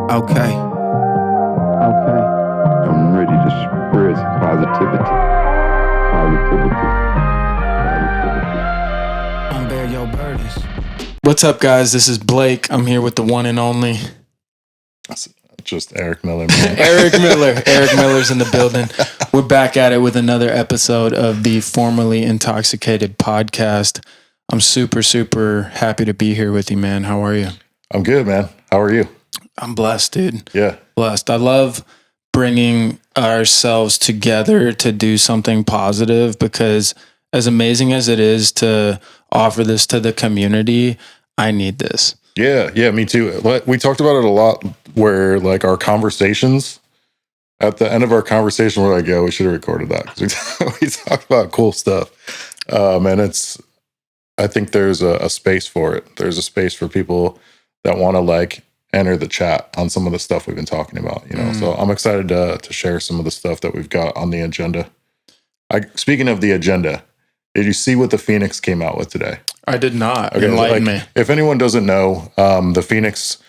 Okay. Okay. I'm ready to spread some positivity. Unbear your burdens. What's up, guys? This is Blake. I'm here with the one and only Just Erik Miller, man. Erik Miller. Erik Miller's in the building. We're back at it with another episode of the formerly Intoxicated podcast. I'm super, super happy to be here with you, man. How are you? I'm good, man. How are you? I'm blessed, dude. Yeah. Blessed. I love bringing ourselves together to do something positive because as amazing as it is to offer this to the community, I need this. Yeah, me too. We talked about it a lot where like our conversations, at the end of our conversation, we're like, yeah, we should have recorded that. 'Cause we talked about cool stuff. And I think there's a space for it. There's a space for people that want to like enter the chat on some of the stuff we've been talking about, you know? So I'm excited to share some of the stuff that we've got on the agenda. Speaking of the agenda, did you see what the Phoenix came out with today? I did not. Enlighten me. If anyone doesn't know, the Phoenix,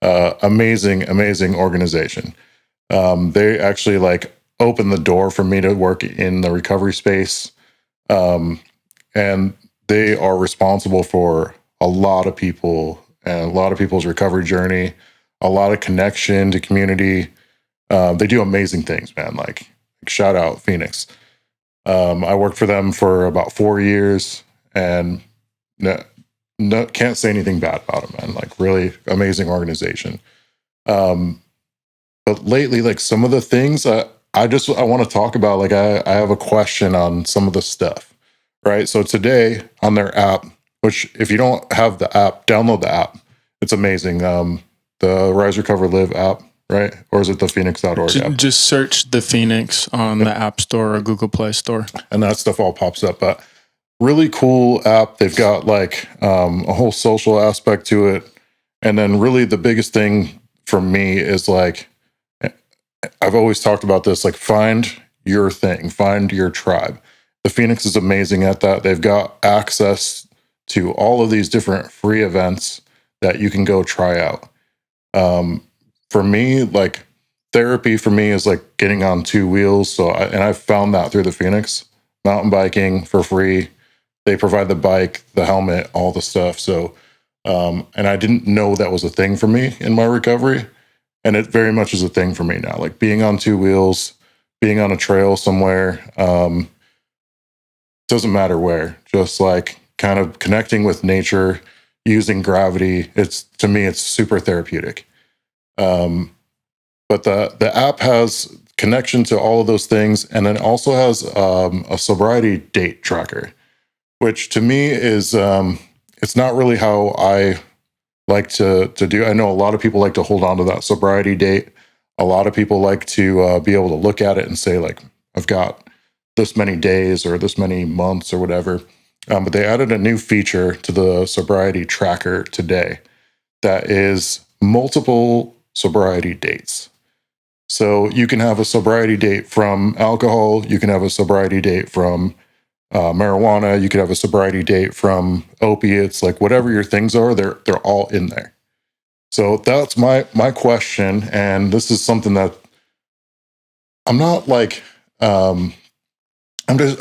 amazing organization. They actually like opened the door for me to work in the recovery space. And they are responsible for a lot of people and a lot of people's recovery journey, a lot of connection to community. They do amazing things, man. Like shout out Phoenix. I worked for them for about 4 years and no, can't say anything bad about them, man. Like really amazing organization. But lately, like some of the things I want to talk about, like I have a question on some of the stuff, right? So today on their app, which if you don't have the app, download the app. It's amazing. The Rise, Recover, Live app, right? Or is it the Phoenix.org app? Just search the Phoenix on the App Store or Google Play Store. And that stuff all pops up. But really cool app. They've got like a whole social aspect to it. And then really the biggest thing for me is like, I've always talked about this, like find your thing, find your tribe. The Phoenix is amazing at that. They've got access to all of these different free events that you can go try out. For me, like therapy for me is like getting on two wheels. So I found that through the Phoenix. Mountain biking for free. They provide the bike, the helmet, all the stuff. So, and I didn't know that was a thing for me in my recovery. And it very much is a thing for me now. Like being on two wheels, being on a trail somewhere, doesn't matter where, just like kind of connecting with nature, using gravity. To me, it's super therapeutic. But the app has connection to all of those things. And then also has a sobriety date tracker, which to me is, it's not really how I like to do. I know a lot of people like to hold on to that sobriety date. A lot of people like to be able to look at it and say like, I've got this many days or this many months or whatever. But they added a new feature to the sobriety tracker today that is multiple sobriety dates. So you can have a sobriety date from alcohol. You can have a sobriety date from marijuana. You could have a sobriety date from opiates, like whatever your things are, they're all in there. So that's my question. And this is something that I'm not like, I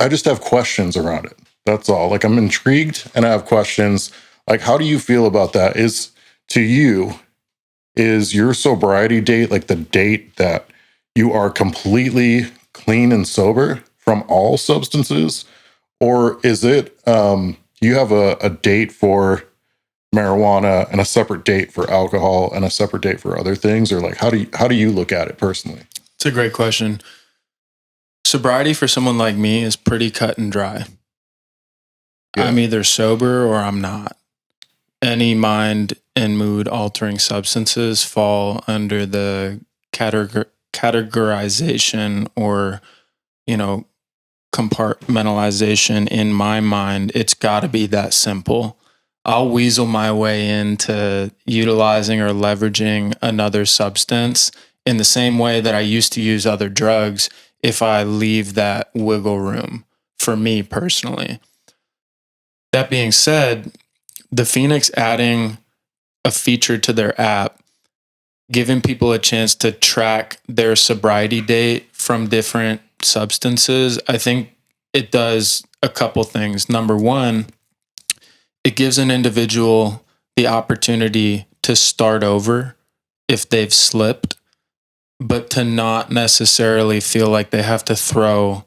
just have questions around it. That's all. Like I'm intrigued and I have questions. Like, how do you feel about that? Is your sobriety date like the date that you are completely clean and sober from all substances? Or is it you have a date for marijuana and a separate date for alcohol and a separate date for other things? Or like how do you look at it personally? It's a great question. Sobriety for someone like me is pretty cut and dry. Yeah. I'm either sober or I'm not. Any mind and mood altering substances fall under the categorization or, compartmentalization in my mind. It's got to be that simple. I'll weasel my way into utilizing or leveraging another substance in the same way that I used to use other drugs if I leave that wiggle room, for me personally. That being said, the Phoenix adding a feature to their app giving people a chance to track their sobriety date from different substances, I think it does a couple things. Number one, it gives an individual the opportunity to start over if they've slipped, but to not necessarily feel like they have to throw,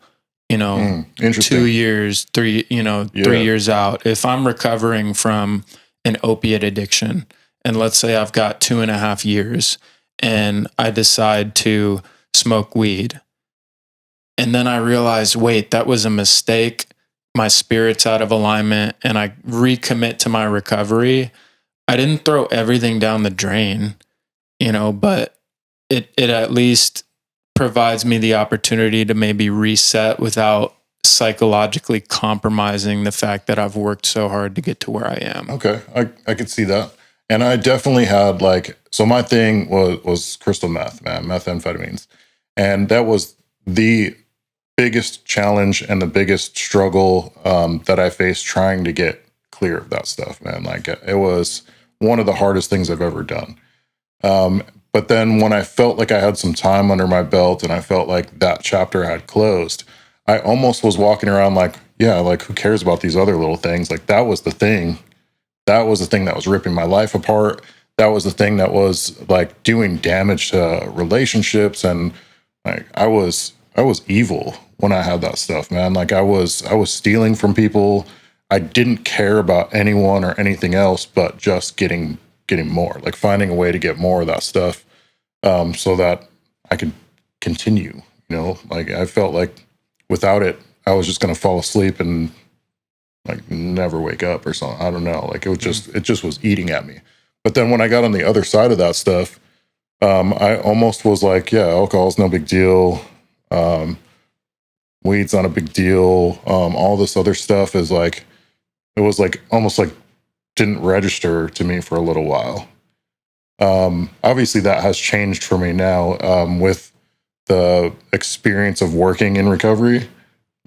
2 years, 3 years out. If I'm recovering from an opiate addiction, and let's say I've got 2.5 years, and I decide to smoke weed, and then I realize, wait, that was a mistake. My spirit's out of alignment, and I recommit to my recovery. I didn't throw everything down the drain, but it at least provides me the opportunity to maybe reset without psychologically compromising the fact that I've worked so hard to get to where I am. Okay, I could see that. And I definitely had so my thing was crystal meth, man, methamphetamines. And that was the biggest challenge and the biggest struggle that I faced trying to get clear of that stuff, man. Like it was one of the hardest things I've ever done. But then when I felt like I had some time under my belt and I felt like that chapter had closed, I almost was walking around like, yeah, like who cares about these other little things? Like that was the thing. That was the thing that was ripping my life apart. That was the thing that was like doing damage to relationships. And like I was evil when I had that stuff, man. Like I was stealing from people. I didn't care about anyone or anything else, but just getting more, like finding a way to get more of that stuff, so that I could continue, like I felt like without it, I was just going to fall asleep and like never wake up or something. I don't know. Like it just was eating at me. But then when I got on the other side of that stuff, I almost was like, yeah, alcohol's no big deal. Weed's not a big deal. All this other stuff is like, it was like almost like didn't register to me for a little while. Obviously that has changed for me now, with the experience of working in recovery.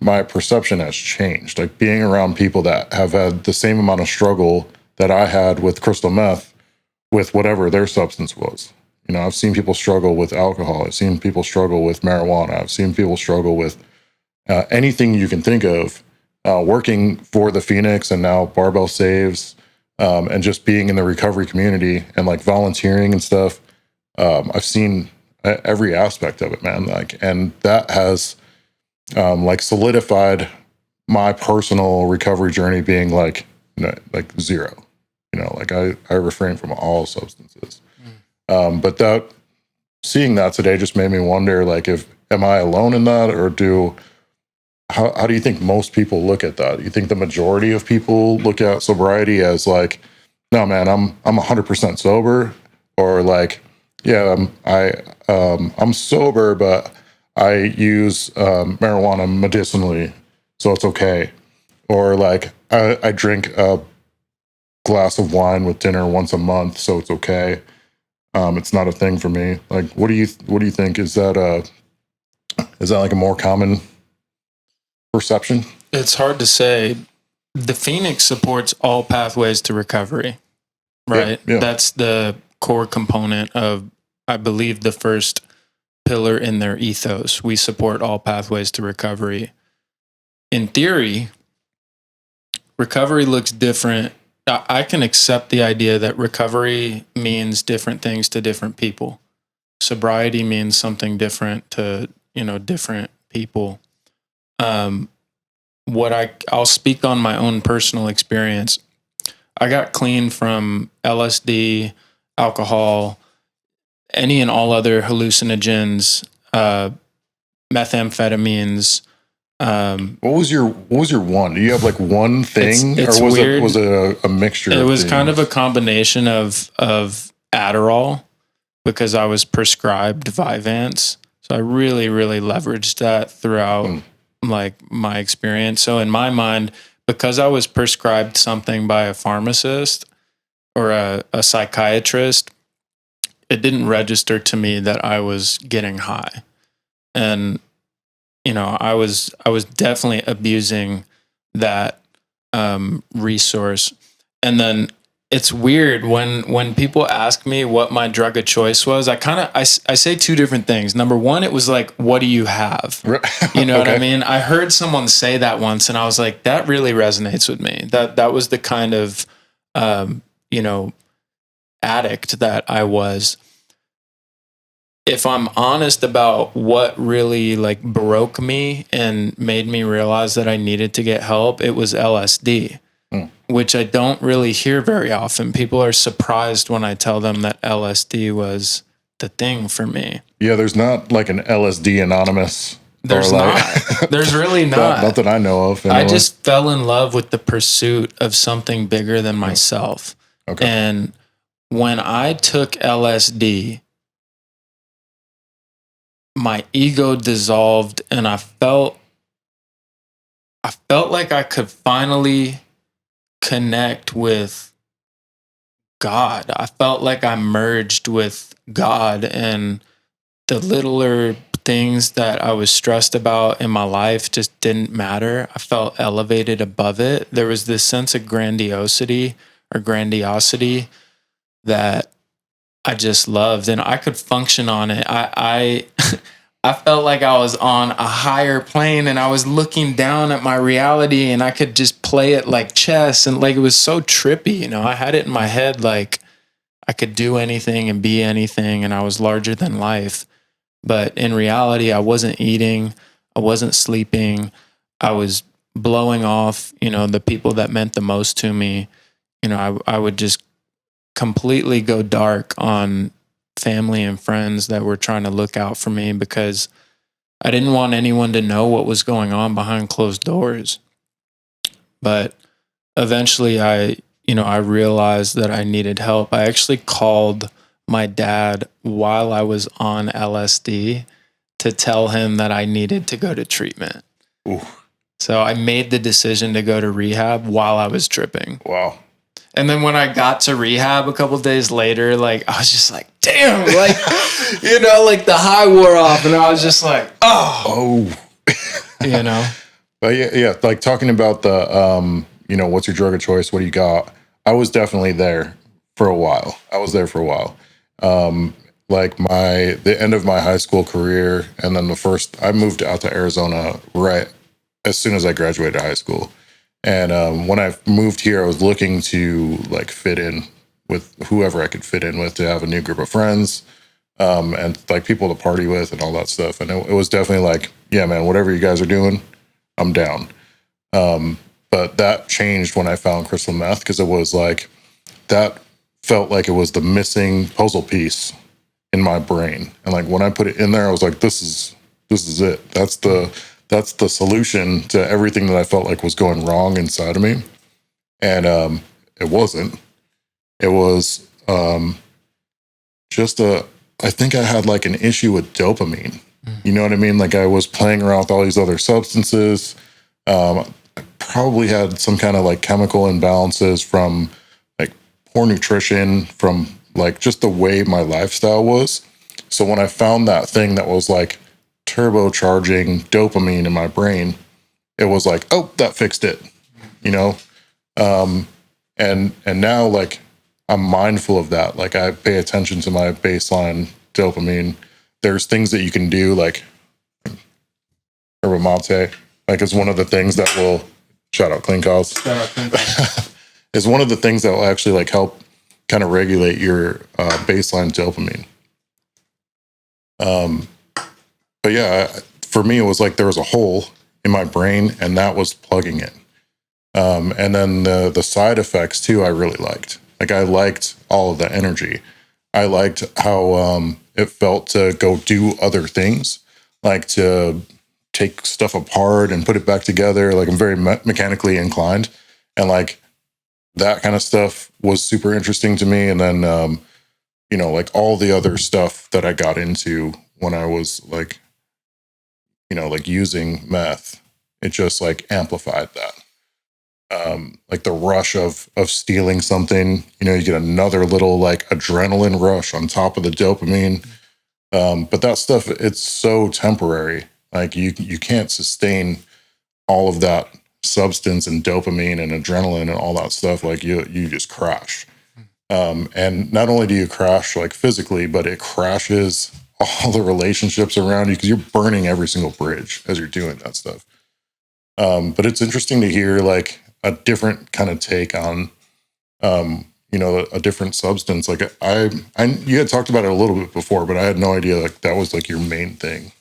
My perception has changed. Like being around people that have had the same amount of struggle that I had with crystal meth, with whatever their substance was. I've seen people struggle with alcohol. I've seen people struggle with marijuana. I've seen people struggle with anything you can think of. Working for the Phoenix and now Barbell Saves, and just being in the recovery community and like volunteering and stuff. I've seen every aspect of it, man. Like, and that has like solidified my personal recovery journey being like zero. Like I refrain from all substances. But that seeing that today just made me wonder, like, am I alone in that, or how do you think most people look at that? You think the majority of people look at sobriety as like, no, man, I'm 100% sober, or like, yeah, I'm sober, but I use marijuana medicinally, so it's okay, or like I drink a glass of wine with dinner once a month, so it's okay. It's not a thing for me. Like, what do you think? Is that like a more common perception? It's hard to say. The Phoenix supports all pathways to recovery, right? Yeah. That's the core component of, I believe, the first pillar in their ethos. We support all pathways to recovery. In theory, recovery looks different. I can accept the idea that recovery means different things to different people. Sobriety means something different to, different people. I'll speak on my own personal experience. I got clean from LSD, alcohol, any and all other hallucinogens, methamphetamines. What was your one? Do you have like one thing, it's or was weird. Was it a mixture? It was things? kind of a combination of Adderall, because I was prescribed Vyvanse. So I really, really leveraged that throughout like my experience. So in my mind, because I was prescribed something by a pharmacist or a psychiatrist, it didn't register to me that I was getting high. And, I was definitely abusing that resource. And then it's weird when people ask me what my drug of choice was. I say two different things. Number one, it was like, what do you have? You know what I mean? I heard someone say that once, and I was like, that really resonates with me. That was the kind of addict that I was. If I'm honest about what really like broke me and made me realize that I needed to get help, it was LSD. Which I don't really hear very often. People are surprised when I tell them that LSD was the thing for me. Yeah, there's not like an LSD anonymous. There's not. There's really not. Not that I know of. Anyway. I just fell in love with the pursuit of something bigger than myself. Okay. And when I took LSD, my ego dissolved, and I felt like I could finally connect with God. I felt like I merged with God, and the littler things that I was stressed about in my life just didn't matter. I felt elevated above it. There was this sense of grandiosity that I just loved, and I could function on it. I felt like I was on a higher plane, and I was looking down at my reality, and I could just play it like chess, and like it was so trippy. You know, I had it in my head like I could do anything and be anything, and I was larger than life. But in reality, I wasn't eating, I wasn't sleeping, I was blowing off, the people that meant the most to me. I would just completely go dark on family and friends that were trying to look out for me because I didn't want anyone to know what was going on behind closed doors. But eventually I realized that I needed help. I actually called my dad while I was on LSD to tell him that I needed to go to treatment. Ooh. So I made the decision to go to rehab while I was tripping. Wow. And then when I got to rehab a couple of days later, like I was just like, damn, like, like the high wore off, and I was just like, oh. But yeah, like talking about the, what's your drug of choice? What do you got? I was definitely there for a while. Like the end of my high school career, and then I moved out to Arizona right as soon as I graduated high school. And when I moved here, I was looking to like fit in with whoever I could fit in with, to have a new group of friends, and like people to party with and all that stuff. And it was definitely like, yeah, man, whatever you guys are doing, I'm down. But that changed when I found crystal meth, because it was like, that felt like it was the missing puzzle piece in my brain. And like when I put it in there, I was like, this is it. That's the solution to everything that I felt like was going wrong inside of me. And it wasn't. It was I think I had like an issue with dopamine. You know what I mean? Like I was playing around with all these other substances. I probably had some kind of like chemical imbalances from like poor nutrition, from like just the way my lifestyle was. So when I found that thing that was like turbocharging dopamine in my brain, it was like, oh, that fixed it, and now like I'm mindful of that. Like I pay attention to my baseline dopamine. There's things that you can do, like herba mate, like it's one of the things that will shout out Clean Calls. Is one of the things that will actually like help kind of regulate your baseline dopamine. But yeah, for me, it was like there was a hole in my brain, and that was plugging it. And then the side effects too, I really liked. Like I liked all of the energy. I liked how it felt to go do other things, like to take stuff apart and put it back together. Like I'm very mechanically inclined, and like that kind of stuff was super interesting to me. And then, like all the other stuff that I got into when I was like, like using meth, it just like amplified that. Like the rush of stealing something, you get another little like adrenaline rush on top of the dopamine. But that stuff, it's so temporary. Like you can't sustain all of that substance and dopamine and adrenaline and all that stuff. Like you just crash. And not only do you crash like physically, but it crashes all the relationships around you because you're burning every single bridge as you're doing that stuff. But it's interesting to hear like a different kind of take on, a different substance. Like you had talked about it a little bit before, but I had no idea like that was like your main thing.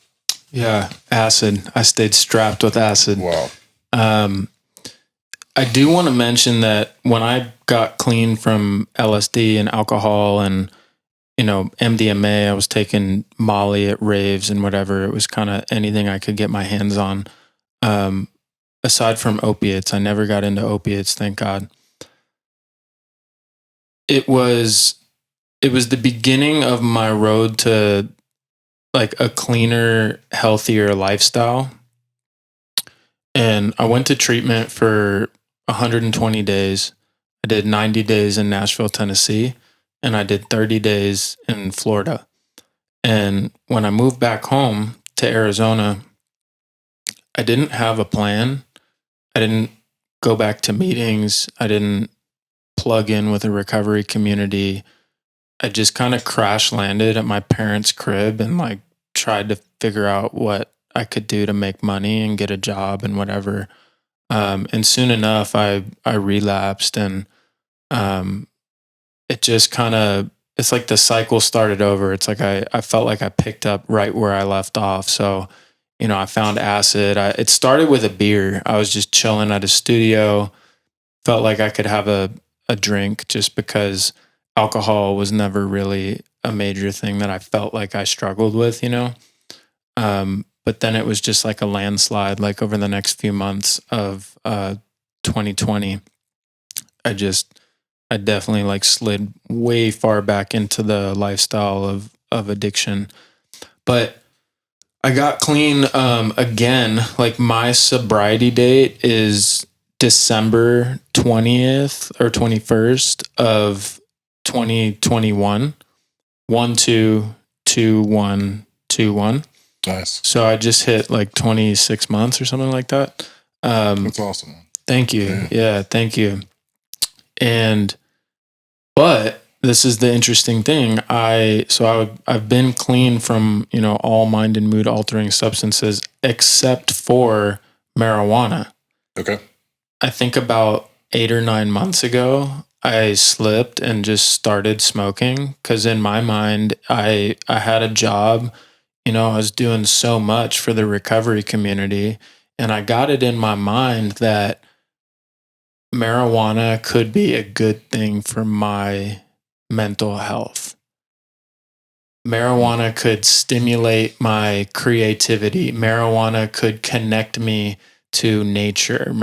Yeah, acid. I stayed strapped with acid. Wow. I do want to mention that when I got clean from LSD and alcohol and, MDMA, I was taking Molly at raves and whatever. It was kind of anything I could get my hands on. Aside from opiates, I never got into opiates, thank God. It was the beginning of my road to like a cleaner, healthier lifestyle. And I went to treatment for 120 days. I did 90 days in Nashville, Tennessee, and I did 30 days in Florida. And when I moved back home to Arizona, I didn't have a plan. I didn't go back to meetings. I didn't plug in with a recovery community. I just kind of crash landed at my parents' crib and like tried to figure out what I could do to make money and get a job and whatever. And soon enough, I relapsed, and it just kind of, it's like the cycle started over. It's like I felt like I picked up right where I left off. So, I found acid. It started with a beer. I was just chilling at a studio, felt like I could have a drink just because alcohol was never really a major thing that I felt like I struggled with, But then it was just like a landslide, like over the next few months of 2020. I definitely like slid way far back into the lifestyle of addiction. But I got clean again. Like my sobriety date is December 20th or 21st of 2021. 1-2-2-1-2-1. Nice. So I just hit like 26 months or something like that. That's awesome. Thank you. Yeah, thank you. But this is the interesting thing. I've been clean from, all mind and mood altering substances except for marijuana. Okay. I think about 8 or 9 months ago, I slipped and just started smoking because in my mind, I had a job. I was doing so much for the recovery community, and I got it in my mind that marijuana could be a good thing for my mental health. Marijuana could stimulate my creativity. Marijuana could connect me to nature.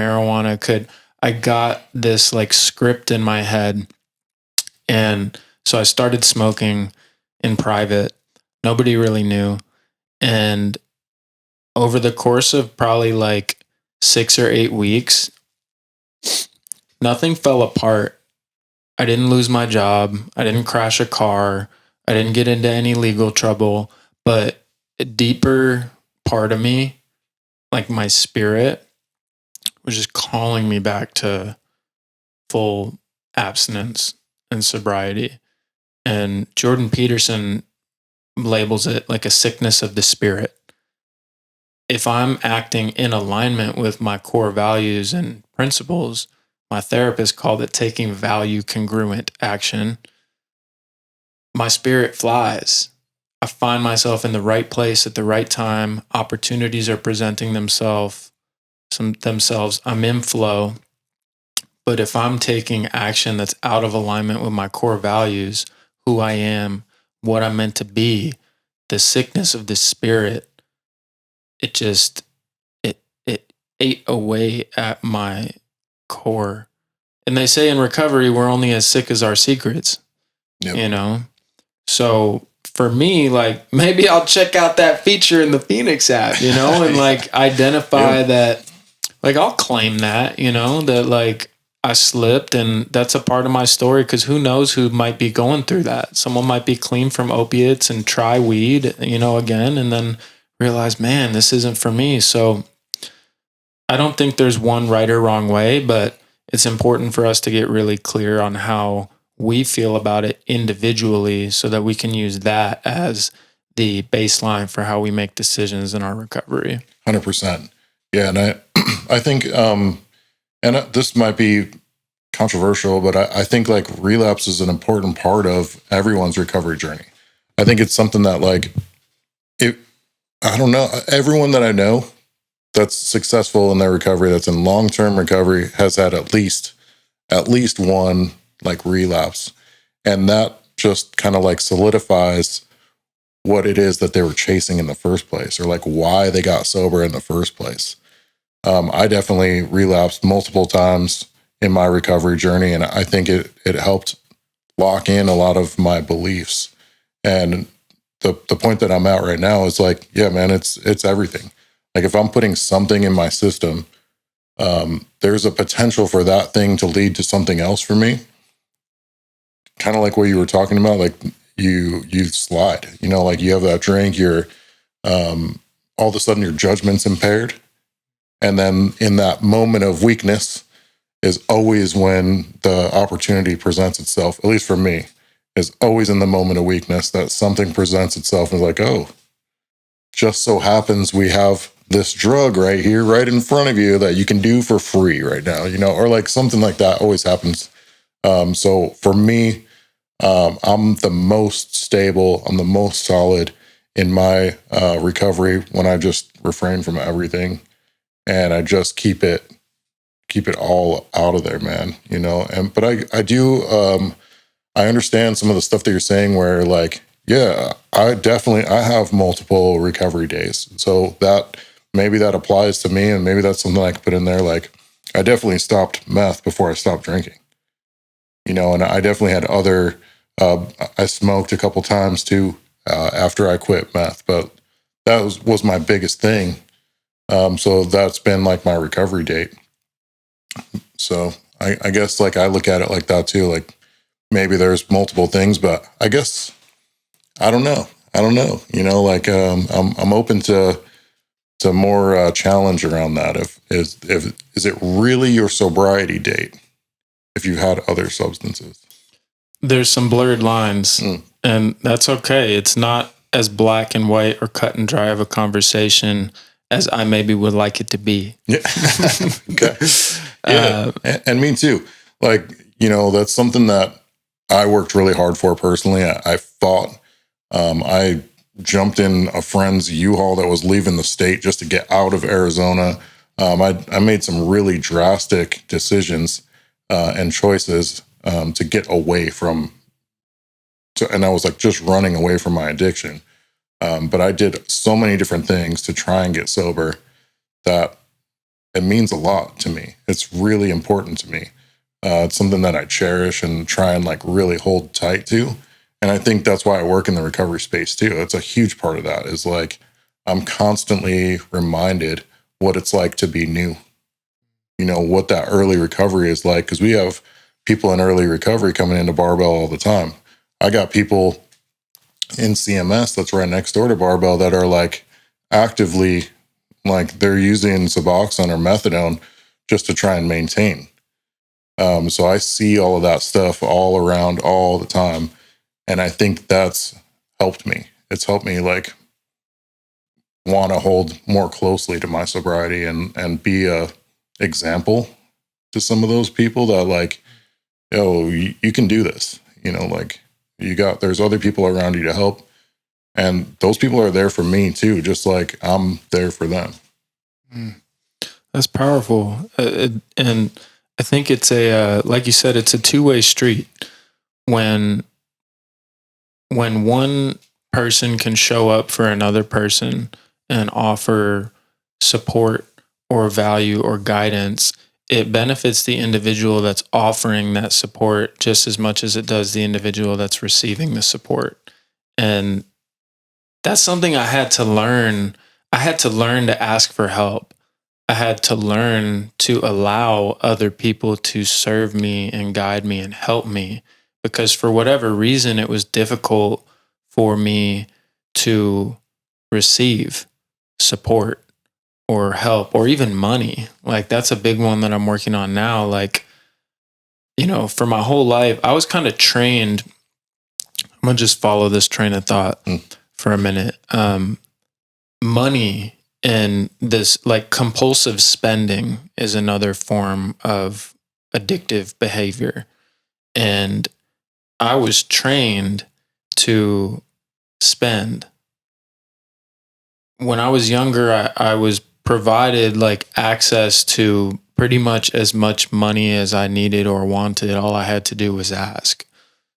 I got this like script in my head. And so I started smoking in private. Nobody really knew. And over the course of probably like 6 or 8 weeks, nothing fell apart. I didn't lose my job. I didn't crash a car. I didn't get into any legal trouble. But a deeper part of me, like my spirit, was just calling me back to full abstinence and sobriety. And Jordan Peterson labels it like a sickness of the spirit. If I'm acting in alignment with my core values and principles, my therapist called it taking value congruent action, my spirit flies. I find myself in the right place at the right time. Opportunities are presenting themselves. I'm in flow. But if I'm taking action that's out of alignment with my core values, who I am, what I'm meant to be, the sickness of the spirit, it ate away at my core. And they say in recovery, we're only as sick as our secrets. Yep. So for me, like maybe I'll check out that feature in the Phoenix app, and like identify that, like I'll claim that, that like I slipped and that's a part of my story, because who knows who might be going through that. Someone might be clean from opiates and try weed, again, and then realize, man, this isn't for me. So I don't think there's one right or wrong way, but it's important for us to get really clear on how we feel about it individually so that we can use that as the baseline for how we make decisions in our recovery. 100%. Yeah. And I think, this might be controversial, but I think like relapse is an important part of everyone's recovery journey. I think it's something that like, I don't know, everyone that I know that's successful in their recovery, that's in long-term recovery, has had at least one like relapse. And that just kind of like solidifies what it is that they were chasing in the first place, or like why they got sober in the first place. I definitely relapsed multiple times in my recovery journey, and I think it helped lock in a lot of my beliefs. And the point that I'm at right now is like, yeah, man, it's everything. Like if I'm putting something in my system, there's a potential for that thing to lead to something else for me. Kind of like what you were talking about, like you slide, like you have that drink, you're all of a sudden your judgment's impaired. And then in that moment of weakness is always when the opportunity presents itself, at least for me, is always in the moment of weakness that something presents itself and is like, oh, just so happens we have this drug right here, right in front of you that you can do for free right now, or like something like that always happens. So for me, I'm the most stable, I'm the most solid in my recovery when I just refrain from everything and I just keep it all out of there, man. But I do I understand some of the stuff that you're saying where like, yeah, I have multiple recovery days. So that maybe that applies to me, and maybe that's something I could put in there. Like I definitely stopped meth before I stopped drinking, and I definitely had other, I smoked a couple times too after I quit meth, but that was my biggest thing. So that's been like my recovery date. So I guess like I look at it like that too. Like maybe there's multiple things, but I guess I don't know. Like I'm open to more challenge around that. If is it really your sobriety date if you had other substances? There's some blurred lines, and that's okay. It's not as black and white or cut and dry of a conversation as I maybe would like it to be. Yeah. Okay. Yeah. And me too. Like, that's something that I worked really hard for personally. I fought. I jumped in a friend's U-Haul that was leaving the state just to get out of Arizona. I made some really drastic decisions and choices to get away from, and I was like just running away from my addiction. But I did so many different things to try and get sober that it means a lot to me. It's really important to me. It's something that I cherish and try and like really hold tight to. And I think that's why I work in the recovery space too. It's a huge part of that is like, I'm constantly reminded what it's like to be new, what that early recovery is like. Cause we have people in early recovery coming into Barbell all the time. I got people in CMS that's right next door to Barbell that are like actively, like they're using Suboxone or methadone just to try and maintain. So I see all of that stuff all around all the time. And I think that's helped me. It's helped me like want to hold more closely to my sobriety and be a example to some of those people that like, you can do this, like there's other people around you to help. And those people are there for me too, just like I'm there for them. That's powerful. And I think it's like you said, it's a two-way street. When one person can show up for another person and offer support or value or guidance, it benefits the individual that's offering that support just as much as it does the individual that's receiving the support. And that's something I had to learn. I had to learn to ask for help. I had to learn to allow other people to serve me and guide me and help me, because for whatever reason, it was difficult for me to receive support or help or even money. Like that's a big one that I'm working on now. Like for my whole life, I was kind of trained. I'm going to just follow this train of thought for a minute. Money and this like compulsive spending is another form of addictive behavior. And I was trained to spend. When I was younger, I was provided like access to pretty much as much money as I needed or wanted. All I had to do was ask.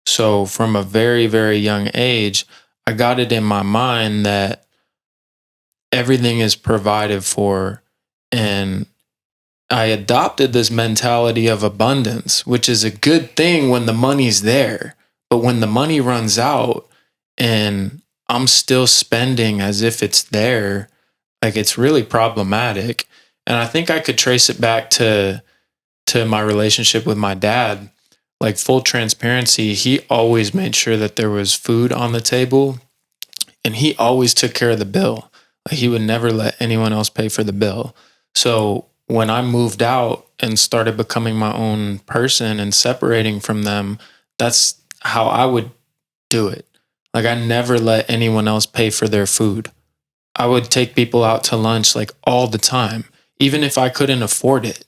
So from a very, very young age, I got it in my mind that everything is provided for, and I adopted this mentality of abundance, which is a good thing when the money's there. But when the money runs out and I'm still spending as if it's there, like it's really problematic. And I think I could trace it back to my relationship with my dad. Like full transparency, he always made sure that there was food on the table, and he always took care of the bill. Like he would never let anyone else pay for the bill. So when I moved out and started becoming my own person and separating from them, that's how I would do it. Like I never let anyone else pay for their food. I would take people out to lunch like all the time, even if I couldn't afford it.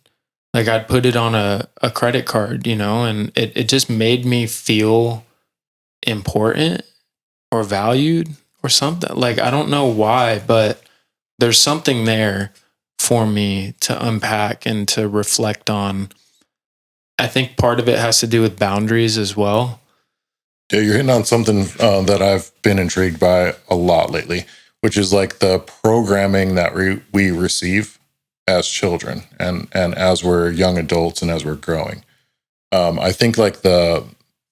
Like I'd put it on a credit card, and it just made me feel important or valued or something. Like I don't know why, but there's something there for me to unpack and to reflect on. I think part of it has to do with boundaries as well. Yeah, you're hitting on something that I've been intrigued by a lot lately, which is like the programming that we receive as children and as we're young adults and as we're growing. I think like the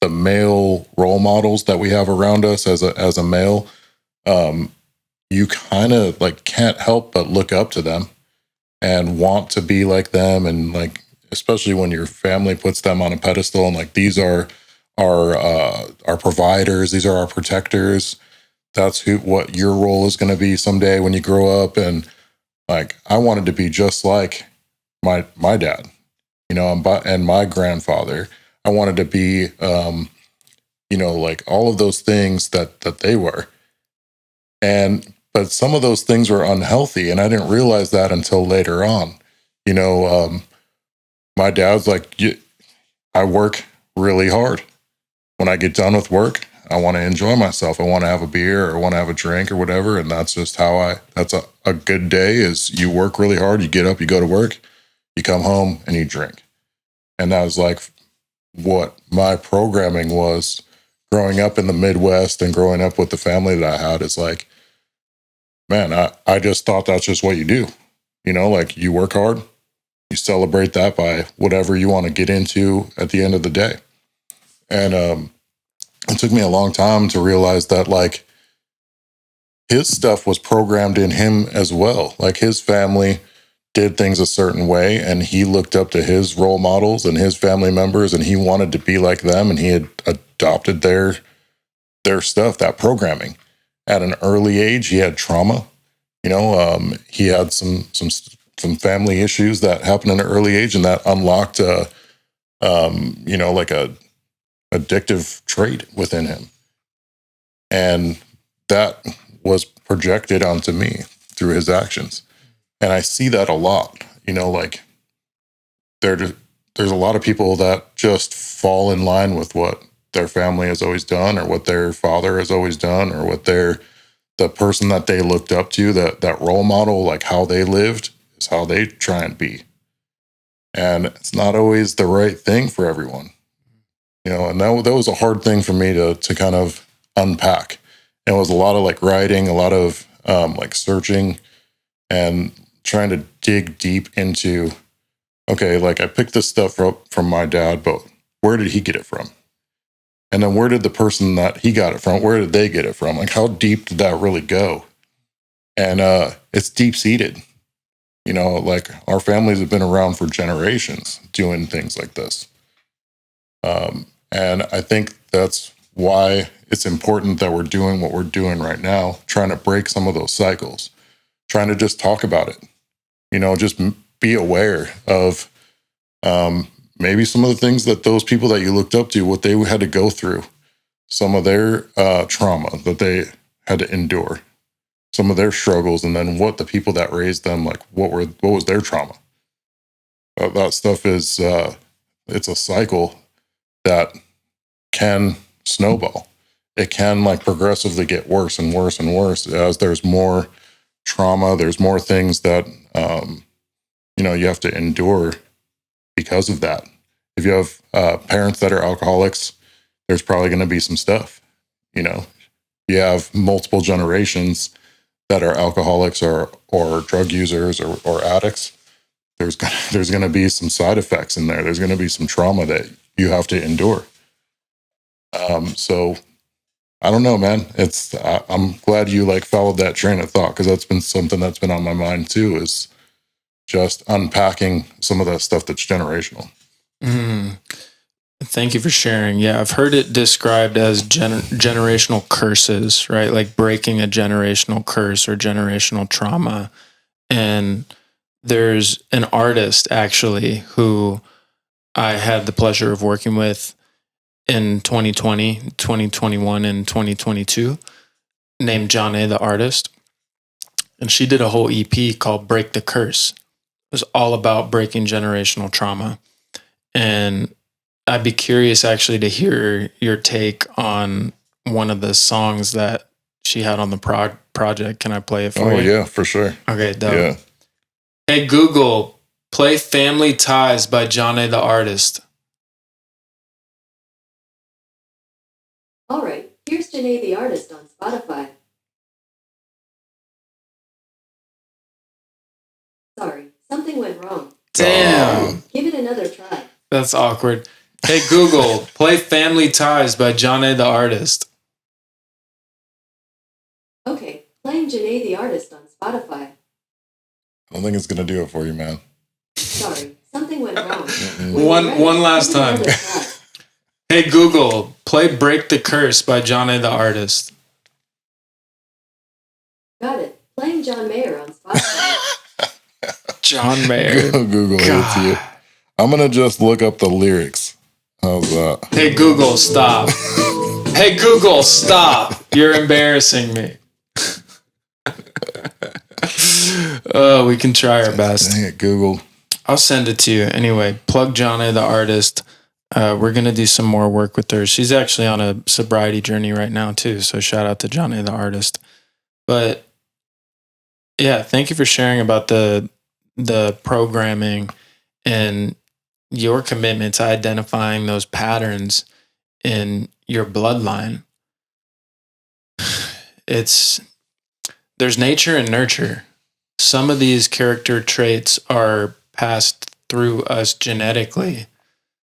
male role models that we have around us as a male, you kind of like can't help but look up to them and want to be like them, and like especially when your family puts them on a pedestal and like these are our providers, these are our protectors. That's what your role is going to be someday when you grow up. And like I wanted to be just like my dad, and my grandfather. I wanted to be like all of those things that they were. But some of those things were unhealthy, and I didn't realize that until later on. My dad's like, I work really hard. When I get done with work, I want to enjoy myself. I want to have a beer or I want to have a drink or whatever. And that's just that's a good day is you work really hard. You get up, you go to work, you come home and you drink. And that was like what my programming was growing up in the Midwest and growing up with the family that I had. Is like, man, I just thought that's just what you do. Like you work hard, you celebrate that by whatever you want to get into at the end of the day. And it took me a long time to realize that like his stuff was programmed in him as well. Like his family did things a certain way, and he looked up to his role models and his family members, and he wanted to be like them, and he had adopted their stuff, that programming. At an early age, he had trauma. He had some family issues that happened at an early age, and that unlocked like a addictive trait within him. And that was projected onto me through his actions. And I see that a lot, like there's a lot of people that just fall in line with what their family has always done, or what their father has always done, or what the person that they looked up to, that role model, like how they lived is how they try and be. And it's not always the right thing for everyone. And that was a hard thing for me to kind of unpack. It was a lot of like writing, a lot of like searching and trying to dig deep into, okay, like I picked this stuff up from my dad, but where did he get it from? And then where did the person that he got it from, where did they get it from? Like how deep did that really go? And it's deep-seated. Like our families have been around for generations doing things like this. And I think that's why it's important that we're doing what we're doing right now, trying to break some of those cycles, trying to just talk about it, just be aware of maybe some of the things that those people that you looked up to, what they had to go through, some of their trauma that they had to endure, some of their struggles, and then what the people that raised them, like what was their trauma. That stuff is it's a cycle that can snowball. It can like progressively get worse and worse and worse as there's more trauma. There's more things that you have to endure because of that. If you have parents that are alcoholics, there's probably going to be some stuff. You have multiple generations that are alcoholics or drug users or addicts. There's going to be some side effects in there. There's going to be some trauma that you have to endure. So I don't know, man. I'm glad you like followed that train of thought, because that's been something that's been on my mind too, is just unpacking some of that stuff that's generational. Thank you for sharing. Yeah, I've heard it described as generational curses, right? Like breaking a generational curse or generational trauma. And there's an artist actually who I had the pleasure of working with in 2020, 2021, and 2022, named Janae the Artist. And she did a whole EP called Break the Curse. It was all about breaking generational trauma. And I'd be curious actually to hear your take on one of the songs that she had on the project. Can I play it for you? Oh, yeah, for sure. Okay, dope. Yeah. Hey, Google, play Family Ties by Janae the Artist. All right, here's Janae the Artist on Spotify. Sorry, something went wrong. Damn. Give it another try. That's awkward. Hey, Google, play Family Ties by Janae the Artist. Okay, playing Janae the Artist on Spotify. I don't think it's going to do it for you, man. Sorry, something went wrong. One last time. Hey, Google, play Break the Curse by Janae the Artist. Got it. Playing John Mayer on Spotify. John Mayer. Google it to you. I'm going to just look up the lyrics. How's that? Hey, Google, stop. Hey, Google, stop. You're embarrassing me. Oh, we can try our best. Dang it, Google. I'll send it to you. Anyway, plug Janae the Artist. We're going to do some more work with her. She's actually on a sobriety journey right now too. So shout out to Janae the Artist. But yeah, thank you for sharing about the programming and your commitment to identifying those patterns in your bloodline. There's nature and nurture. Some of these character traits are passed through us genetically.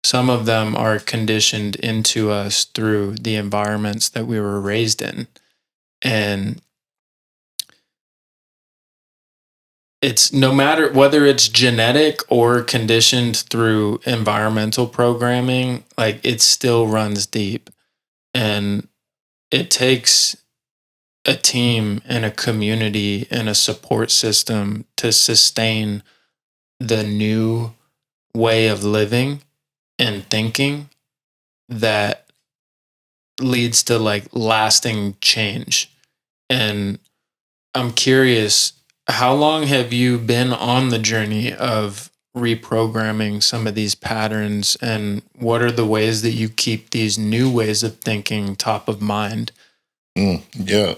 Some of them are conditioned into us through the environments that we were raised in. And it's no matter whether it's genetic or conditioned through environmental programming, like it still runs deep. And it takes a team and a community and a support system to sustain the new way of living and thinking that leads to like lasting change. And I'm curious, how long have you been on the journey of reprogramming some of these patterns, and what are the ways that you keep these new ways of thinking top of mind? Yeah.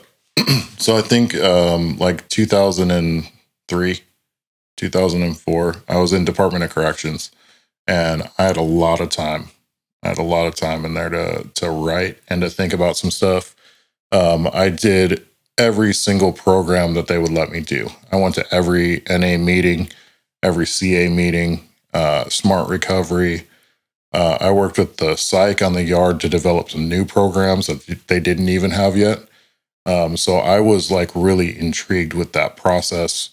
So I think like 2003, 2004, I was in Department of Corrections, and I had a lot of time. I had a lot of time in there to write and to think about some stuff. I did every single program that they would let me do. I went to every NA meeting, every CA meeting, Smart Recovery. I worked with the psych on the yard to develop some new programs that they didn't even have yet. So I was like really intrigued with that process.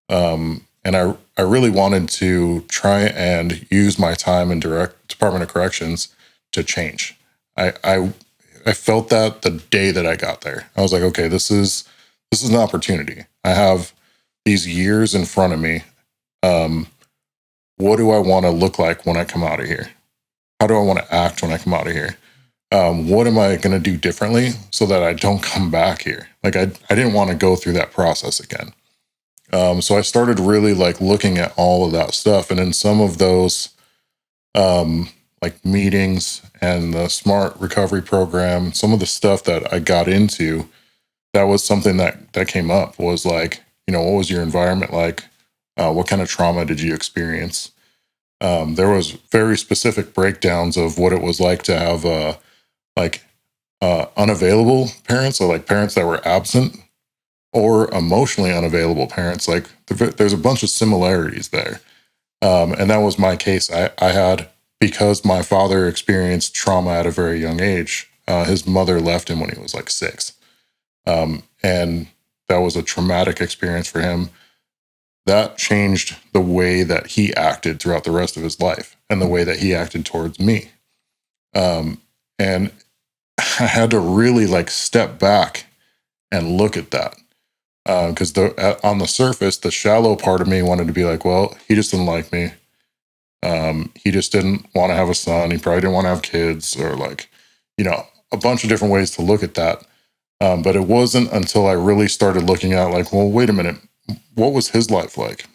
And I really wanted to try and use my time in Department of Corrections to change. I felt that the day that I got there. I was like, okay, this is an opportunity. I have these years in front of me. what do I want to look like when I come out of here? How do I want to act when I come out of here? What am I going to do differently so that I don't come back here? Like I didn't want to go through that process again. So I started really like looking at all of that stuff. And in some of those like meetings and the SMART recovery program, some of the stuff that I got into, that was something that came up was like, what was your environment like? What kind of trauma did you experience? There was very specific breakdowns of what it was like to have unavailable parents, or like parents that were absent, or emotionally unavailable parents. Like there's a bunch of similarities there. And that was my case. I had, because my father experienced trauma at a very young age, his mother left him when he was like 6. And that was a traumatic experience for him. That changed the way that he acted throughout the rest of his life and the way that he acted towards me. And I had to really like step back and look at that. Because on the surface, the shallow part of me wanted to be like, well, he just didn't like me. He just didn't want to have a son. He probably didn't want to have kids, or like, a bunch of different ways to look at that. But it wasn't until I really started looking at like, well, wait a minute, what was his life like?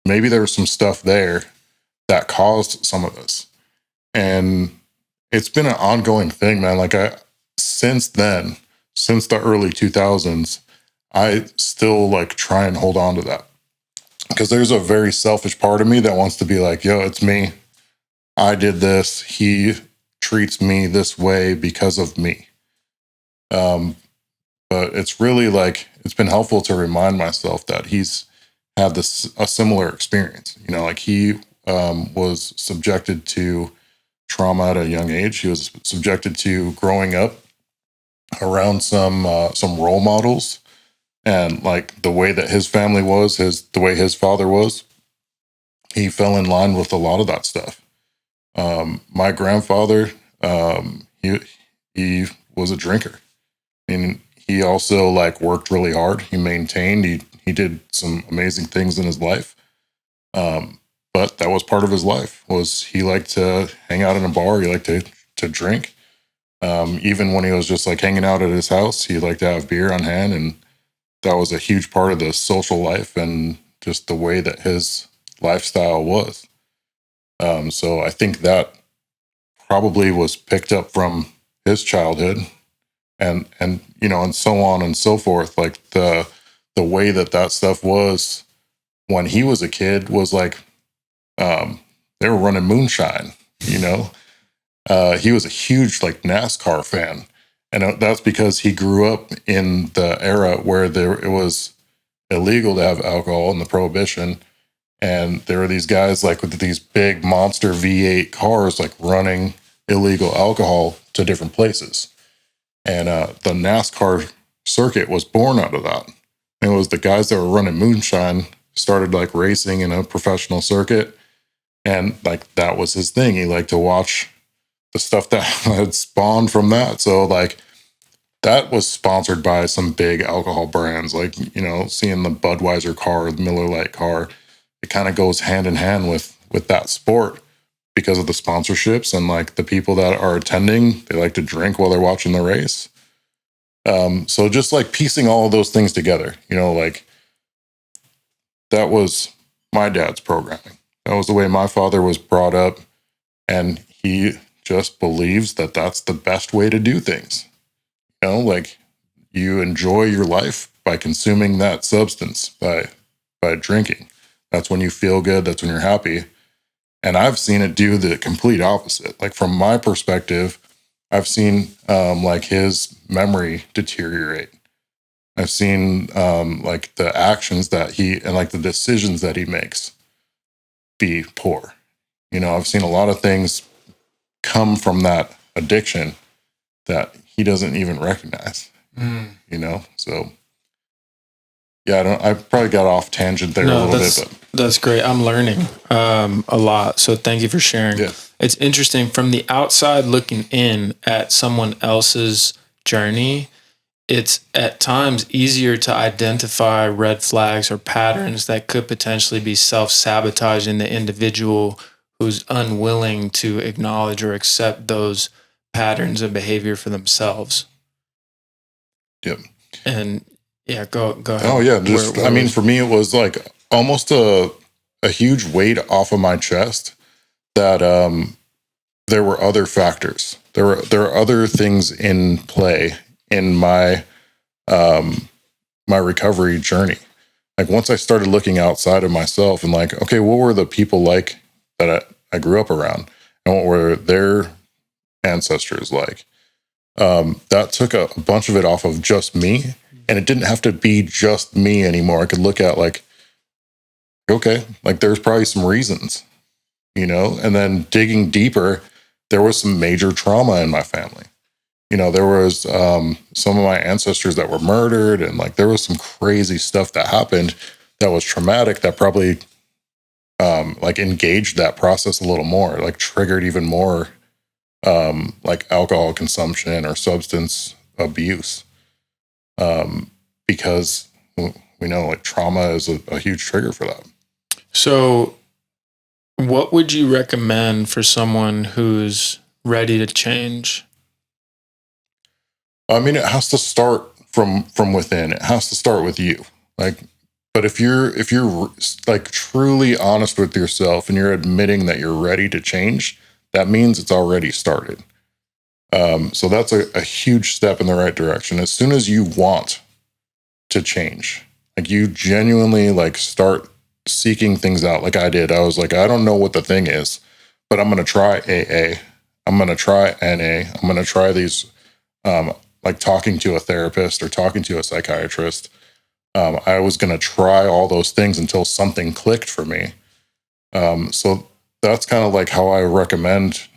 Maybe there was some stuff there that caused some of this. And it's been an ongoing thing, man. Like since then, since the early 2000s, I still like try and hold on to that, because there's a very selfish part of me that wants to be like, yo, it's me. I did this. He treats me this way because of me. But it's really like, it's been helpful to remind myself that he's had a similar experience. Like he was subjected to trauma at a young age. He was subjected to growing up around some role models, and like the way that his family was, the way his father was, he fell in line with a lot of that stuff. My grandfather, he was a drinker. And he also like worked really hard. He maintained, he did some amazing things in his life. But that was part of his life, was he liked to hang out in a bar. He liked to drink. Even when he was just like hanging out at his house, he liked to have beer on hand. And that was a huge part of the social life and just the way that his lifestyle was. So I think that probably was picked up from his childhood, and and so on and so forth. Like the way that stuff was when he was a kid was like, they were running moonshine. He was a huge like NASCAR fan, and that's because he grew up in the era where it was illegal to have alcohol in the Prohibition. And there were these guys like with these big monster V8 cars, like running illegal alcohol to different places. And the NASCAR circuit was born out of that. And it was the guys that were running moonshine started like racing in a professional circuit. And like that was his thing. He liked to watch the stuff that had spawned from that. So like that was sponsored by some big alcohol brands, like, seeing the Budweiser car, the Miller Lite car. It kind of goes hand in hand with that sport because of the sponsorships, and like the people that are attending, they like to drink while they're watching the race. So just like piecing all of those things together, like that was my dad's programming. That was the way my father was brought up. And he just believes that that's the best way to do things. Like you enjoy your life by consuming that substance, by drinking. That's when you feel good. That's when you're happy. And I've seen it do the complete opposite. Like from my perspective, I've seen like his memory deteriorate. I've seen like the actions that and like the decisions that he makes be poor. I've seen a lot of things come from that addiction that he doesn't even recognize. So yeah, I probably got off tangent there a little bit, but that's great. I'm learning a lot. So thank you for sharing. Yeah. It's interesting from the outside looking in at someone else's journey. it's at times easier to identify red flags or patterns that could potentially be self-sabotaging the individual who's unwilling to acknowledge or accept those patterns of behavior for themselves. Yep. And yeah, go ahead. Oh yeah, just I mean, for me, it was like almost a huge weight off of my chest that there were other factors. There were other things in play in my my recovery journey. Like once I started looking outside of myself and like, okay, what were the people like that I grew up around, and what were their ancestors like? That took a bunch of it off of just me, and it didn't have to be just me anymore. I could look at like, okay, like there's probably some reasons, you know, and then digging deeper, there was some major trauma in my family. You know, there was some of my ancestors that were murdered, and like there was some crazy stuff that happened that was traumatic that probably like engaged that process a little more, like triggered even more like alcohol consumption or substance abuse, because we know like trauma is a huge trigger for that. So what would you recommend for someone who's ready to change? I mean, it has to start from within. It has to start with you. Like, but if you're like truly honest with yourself and you're admitting that you're ready to change, that means it's already started. So that's a huge step in the right direction. As soon as you want to change, like you genuinely like start seeking things out, like I did. I was like, I don't know what the thing is, but I'm going to try AA. I'm going to try NA. I'm going to try these, like talking to a therapist or talking to a psychiatrist. I was going to try all those things until something clicked for me. So that's kind of like how I recommend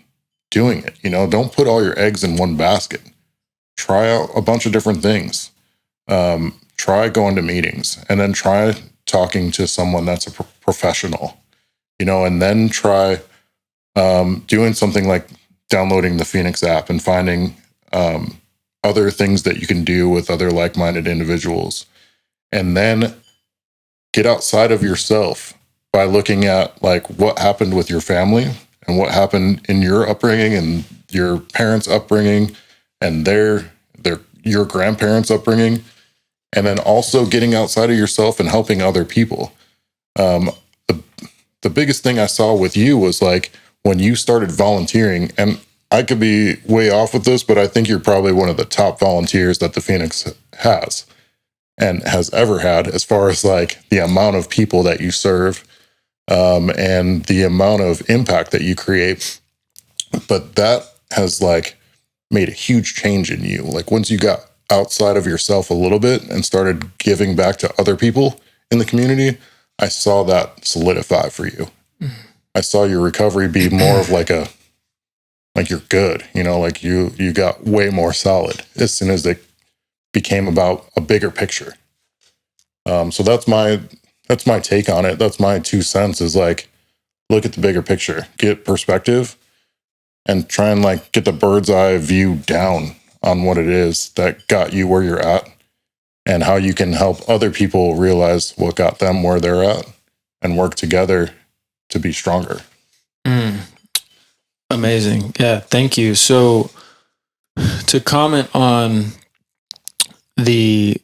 doing it. You know, don't put all your eggs in one basket. Try out a bunch of different things. Try going to meetings, and then try talking to someone that's a professional, you know, and then try doing something like downloading the Phoenix app and finding other things that you can do with other like-minded individuals. And then get outside of yourself by looking at like what happened with your family and what happened in your upbringing and your parents' upbringing and your grandparents' upbringing. And then also getting outside of yourself and helping other people. The biggest thing I saw with you was like when you started volunteering, and I could be way off with this, but I think you're probably one of the top volunteers that the Phoenix has and has ever had, as far as like the amount of people that you serve and the amount of impact that you create. But that has like made a huge change in you. Like once you got outside of yourself a little bit and started giving back to other people in the community, I saw that solidify for you. I saw your recovery be more of like you're good, you know, like you got way more solid as soon as it became about a bigger picture. So that's my take on it. That's my 2 cents, is like, look at the bigger picture, get perspective, and try and like get the bird's eye view down on what it is that got you where you're at and how you can help other people realize what got them where they're at and work together to be stronger. Amazing. Yeah, thank you. So to comment on the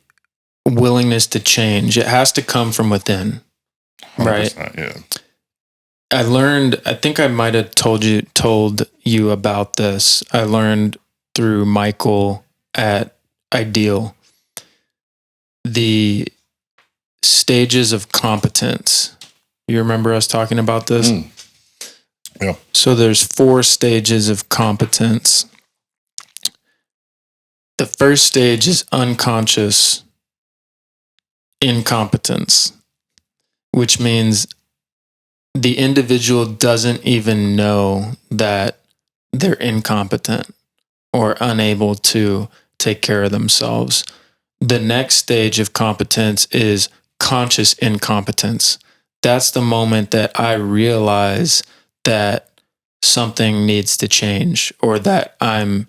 willingness to change, it has to come from within, right? Yeah. I think I might have told you about this. I learned through Michael at Ideal, the stages of competence. You remember us talking about this? Yeah. So there's 4 stages of competence. The first stage is unconscious incompetence, which means the individual doesn't even know that they're incompetent or unable to take care of themselves. The next stage of competence is conscious incompetence. That's the moment that I realize that something needs to change, or that I'm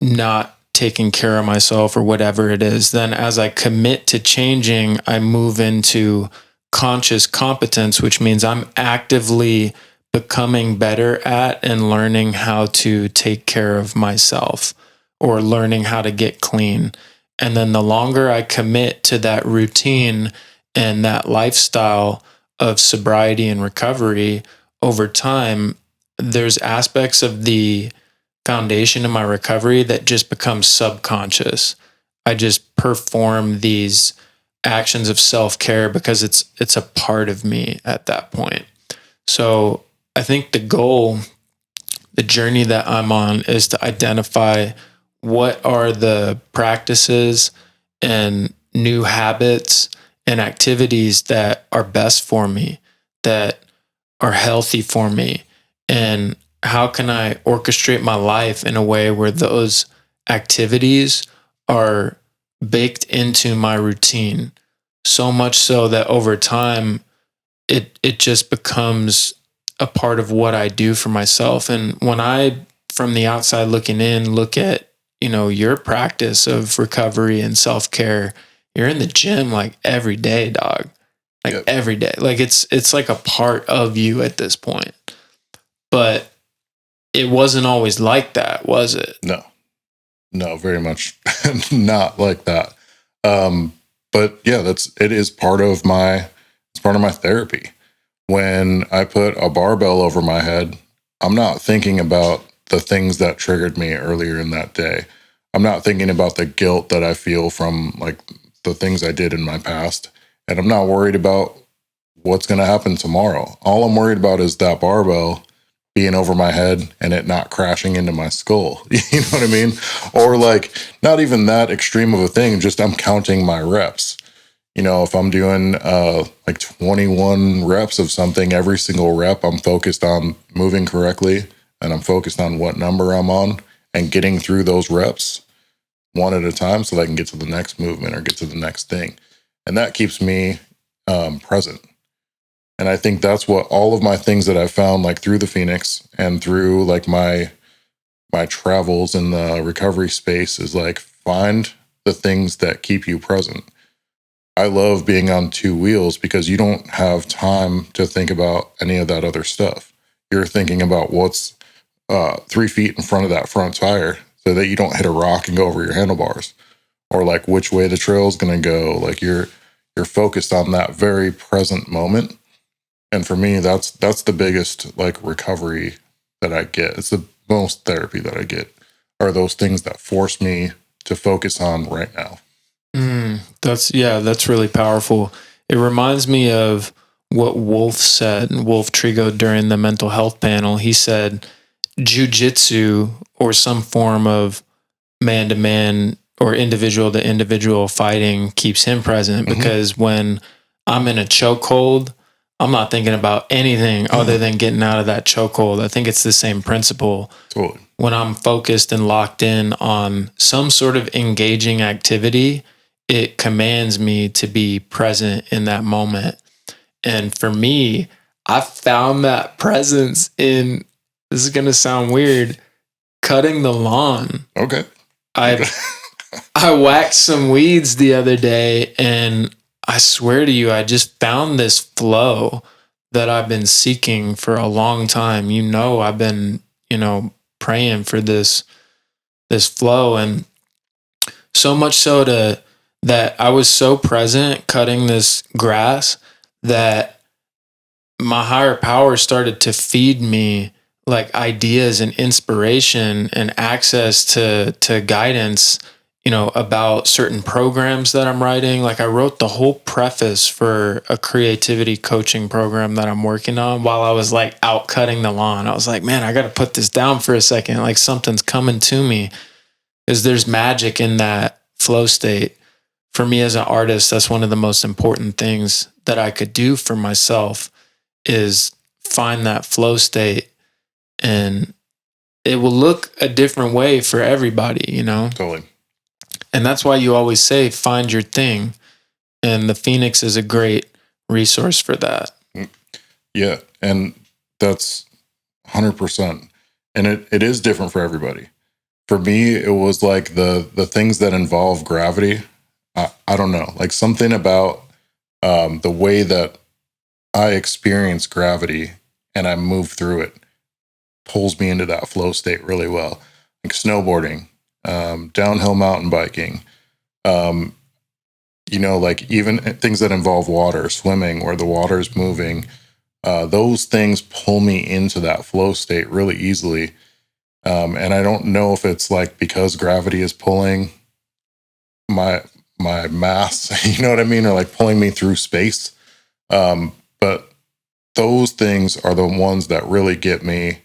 not taking care of myself or whatever it is, then as I commit to changing, I move into conscious competence, which means I'm actively becoming better at and learning how to take care of myself or learning how to get clean. And then the longer I commit to that routine and that lifestyle of sobriety and recovery over time, there's aspects of the foundation of my recovery that just becomes subconscious. I just perform these actions of self-care because it's a part of me at that point. So I think the goal, the journey that I'm on, is to identify what are the practices and new habits and activities that are best for me, that are healthy for me, and how can I orchestrate my life in a way where those activities are baked into my routine, so much so that over time it just becomes a part of what I do for myself. And when I, from the outside looking in, look at, your practice of recovery and self-care, you're in the gym like every day, dog. Like every day. Like it's like a part of you at this point. But it wasn't always like that, was it? No, very much not like that. But yeah, it is part of my therapy. When I put a barbell over my head, I'm not thinking about the things that triggered me earlier in that day. I'm not thinking about the guilt that I feel from like the things I did in my past. And I'm not worried about what's going to happen tomorrow. All I'm worried about is that barbell being over my head and it not crashing into my skull. You know what I mean? Or like, not even that extreme of a thing, just I'm counting my reps. If I'm doing like 21 reps of something, every single rep, I'm focused on moving correctly and I'm focused on what number I'm on and getting through those reps one at a time so that I can get to the next movement or get to the next thing. And that keeps me present. And I think that's what all of my things that I've found, like through the Phoenix and through like my travels in the recovery space, is like find the things that keep you present. I love being on two wheels because you don't have time to think about any of that other stuff. You're thinking about what's 3 feet in front of that front tire so that you don't hit a rock and go over your handlebars, or like which way the trail is going to go. Like you're focused on that very present moment. And for me, that's the biggest like recovery that I get. It's the most therapy that I get, are those things that force me to focus on right now. That's really powerful. It reminds me of what Wolf said, Wolf Trigo, during the mental health panel. He said, jujitsu or some form of man-to-man or individual-to-individual fighting keeps him present, because when I'm in a chokehold, I'm not thinking about anything other than getting out of that chokehold. I think it's the same principle. Totally. When I'm focused and locked in on some sort of engaging activity, it commands me to be present in that moment. And for me, I found that presence in, this is going to sound weird, cutting the lawn. Okay. I whacked some weeds the other day, and I swear to you, I just found this flow that I've been seeking for a long time. I've been, praying for this flow, and so much so that I was so present cutting this grass that my higher power started to feed me like ideas and inspiration and access to guidance, about certain programs that I'm writing. Like I wrote the whole preface for a creativity coaching program that I'm working on while I was like out cutting the lawn. I was like, man, I got to put this down for a second. Like something's coming to me, because there's magic in that flow state. For me as an artist, that's one of the most important things that I could do for myself, is find that flow state, and it will look a different way for everybody, Totally. And that's why you always say, find your thing. And the Phoenix is a great resource for that. Yeah. And that's 100%. And it is different for everybody. for me, it was like the things that involve gravity. I don't know, like something about the way that I experience gravity and I move through it pulls me into that flow state really well. Like snowboarding, downhill mountain biking, like even things that involve water, swimming where the water is moving. Those things pull me into that flow state really easily. And I don't know if it's like because gravity is pulling my mass, you know what I mean? Or like pulling me through space. But those things are the ones that really get me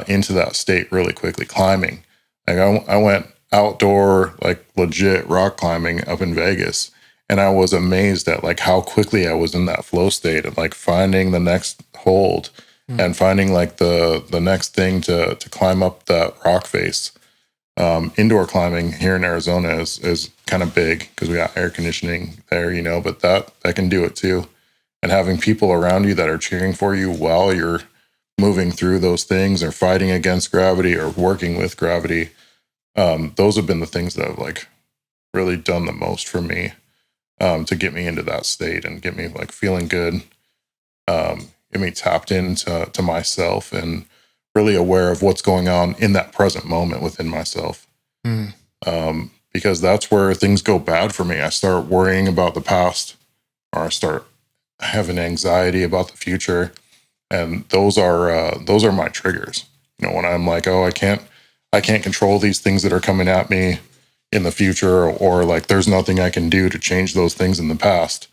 into that state really quickly. Climbing. Like I went outdoor, like legit rock climbing up in Vegas. And I was amazed at like how quickly I was in that flow state and like finding the next hold and finding like the next thing to climb up that rock face. Indoor climbing here in Arizona is kind of big because we got air conditioning there, but that can do it too. And having people around you that are cheering for you while you're moving through those things or fighting against gravity or working with gravity, those have been the things that have like really done the most for me to get me into that state and get me like feeling good, get me tapped into myself and really aware of what's going on in that present moment within myself. Because that's where things go bad for me. I start worrying about the past, or I start having anxiety about the future. And those are my triggers. When I'm like, oh, I can't control these things that are coming at me in the future, or like there's nothing I can do to change those things in the past.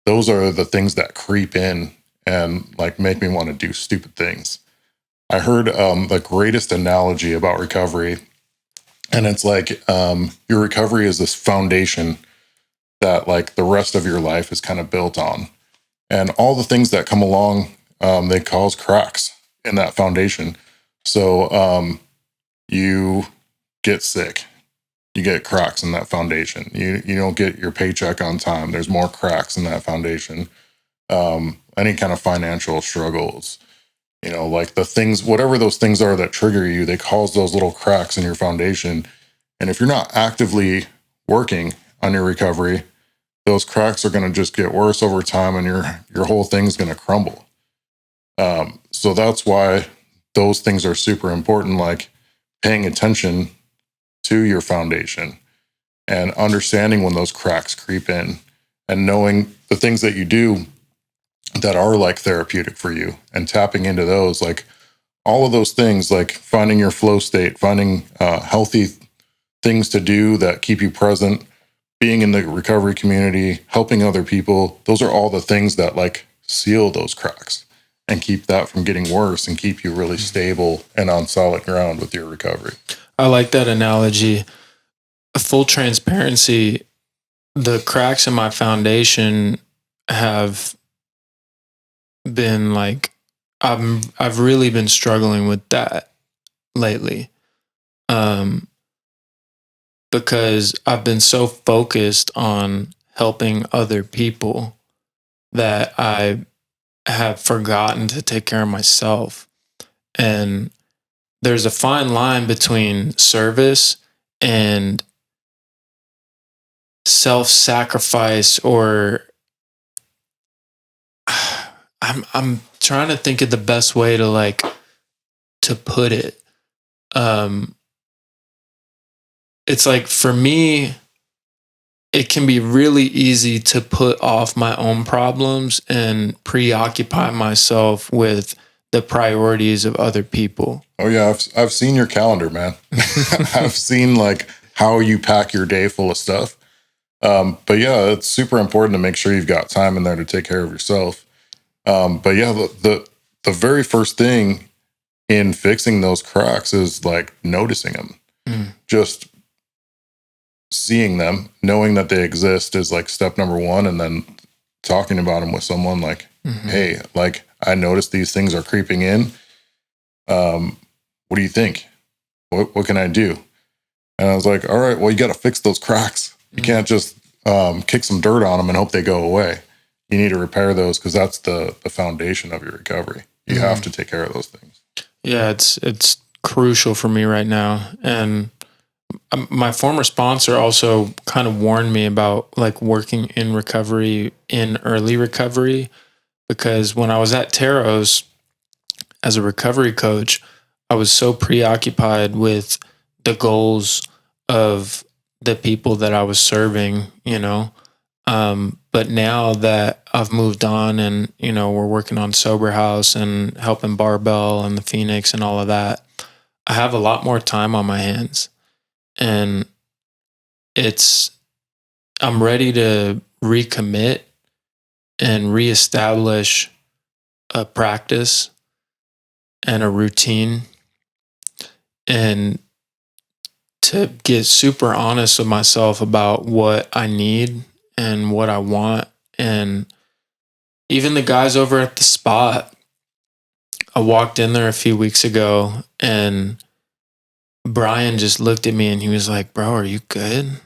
Those are the things that creep in and like make me want to do stupid things. I heard the greatest analogy about recovery, and it's like your recovery is this foundation that like the rest of your life is kind of built on. And all the things that come along, they cause cracks in that foundation. So you get sick, you get cracks in that foundation. You don't get your paycheck on time. There's more cracks in that foundation. Any kind of financial struggles, like the things, whatever those things are that trigger you, they cause those little cracks in your foundation. And if you're not actively working on your recovery, those cracks are going to just get worse over time, and your whole thing's going to crumble. So that's why those things are super important, like paying attention to your foundation and understanding when those cracks creep in and knowing the things that you do that are like therapeutic for you and tapping into those, like all of those things, like finding your flow state, finding healthy things to do that keep you present, being in the recovery community, helping other people. Those are all the things that like seal those cracks and keep that from getting worse and keep you really stable and on solid ground with your recovery. I like that analogy. Full transparency, the cracks in my foundation have been like, I've really been struggling with that lately. Because I've been so focused on helping other people that I have forgotten to take care of myself. And there's a fine line between service and self-sacrifice, or I'm trying to think of the best way to put it. It's like, for me, it can be really easy to put off my own problems and preoccupy myself with the priorities of other people. Oh yeah, I've seen your calendar, man. I've seen like how you pack your day full of stuff. But yeah, it's super important to make sure you've got time in there to take care of yourself. But yeah, the very first thing in fixing those cracks is like noticing them. Just seeing them, knowing that they exist is like step number one. And then talking about them with someone like, hey, like I noticed these things are creeping in. What do you think? What can I do? And I was like, all right, well, you got to fix those cracks. You can't just kick some dirt on them and hope they go away. You need to repair those because that's the foundation of your recovery. You have to take care of those things. Yeah, it's crucial for me right now. And my former sponsor also kind of warned me about like working in recovery, in early recovery, because when I was at Taros as a recovery coach, I was so preoccupied with the goals of the people that I was serving, you know. But now that I've moved on and, you know, we're working on Sober House and helping Barbell and the Phoenix and all of that, I have a lot more time on my hands. And I'm ready to recommit and reestablish a practice and a routine, and to get super honest with myself about what I need and what I want. And even the guys over at the spot, I walked in there a few weeks ago and Brian just looked at me and he was like, "Bro, are you good?"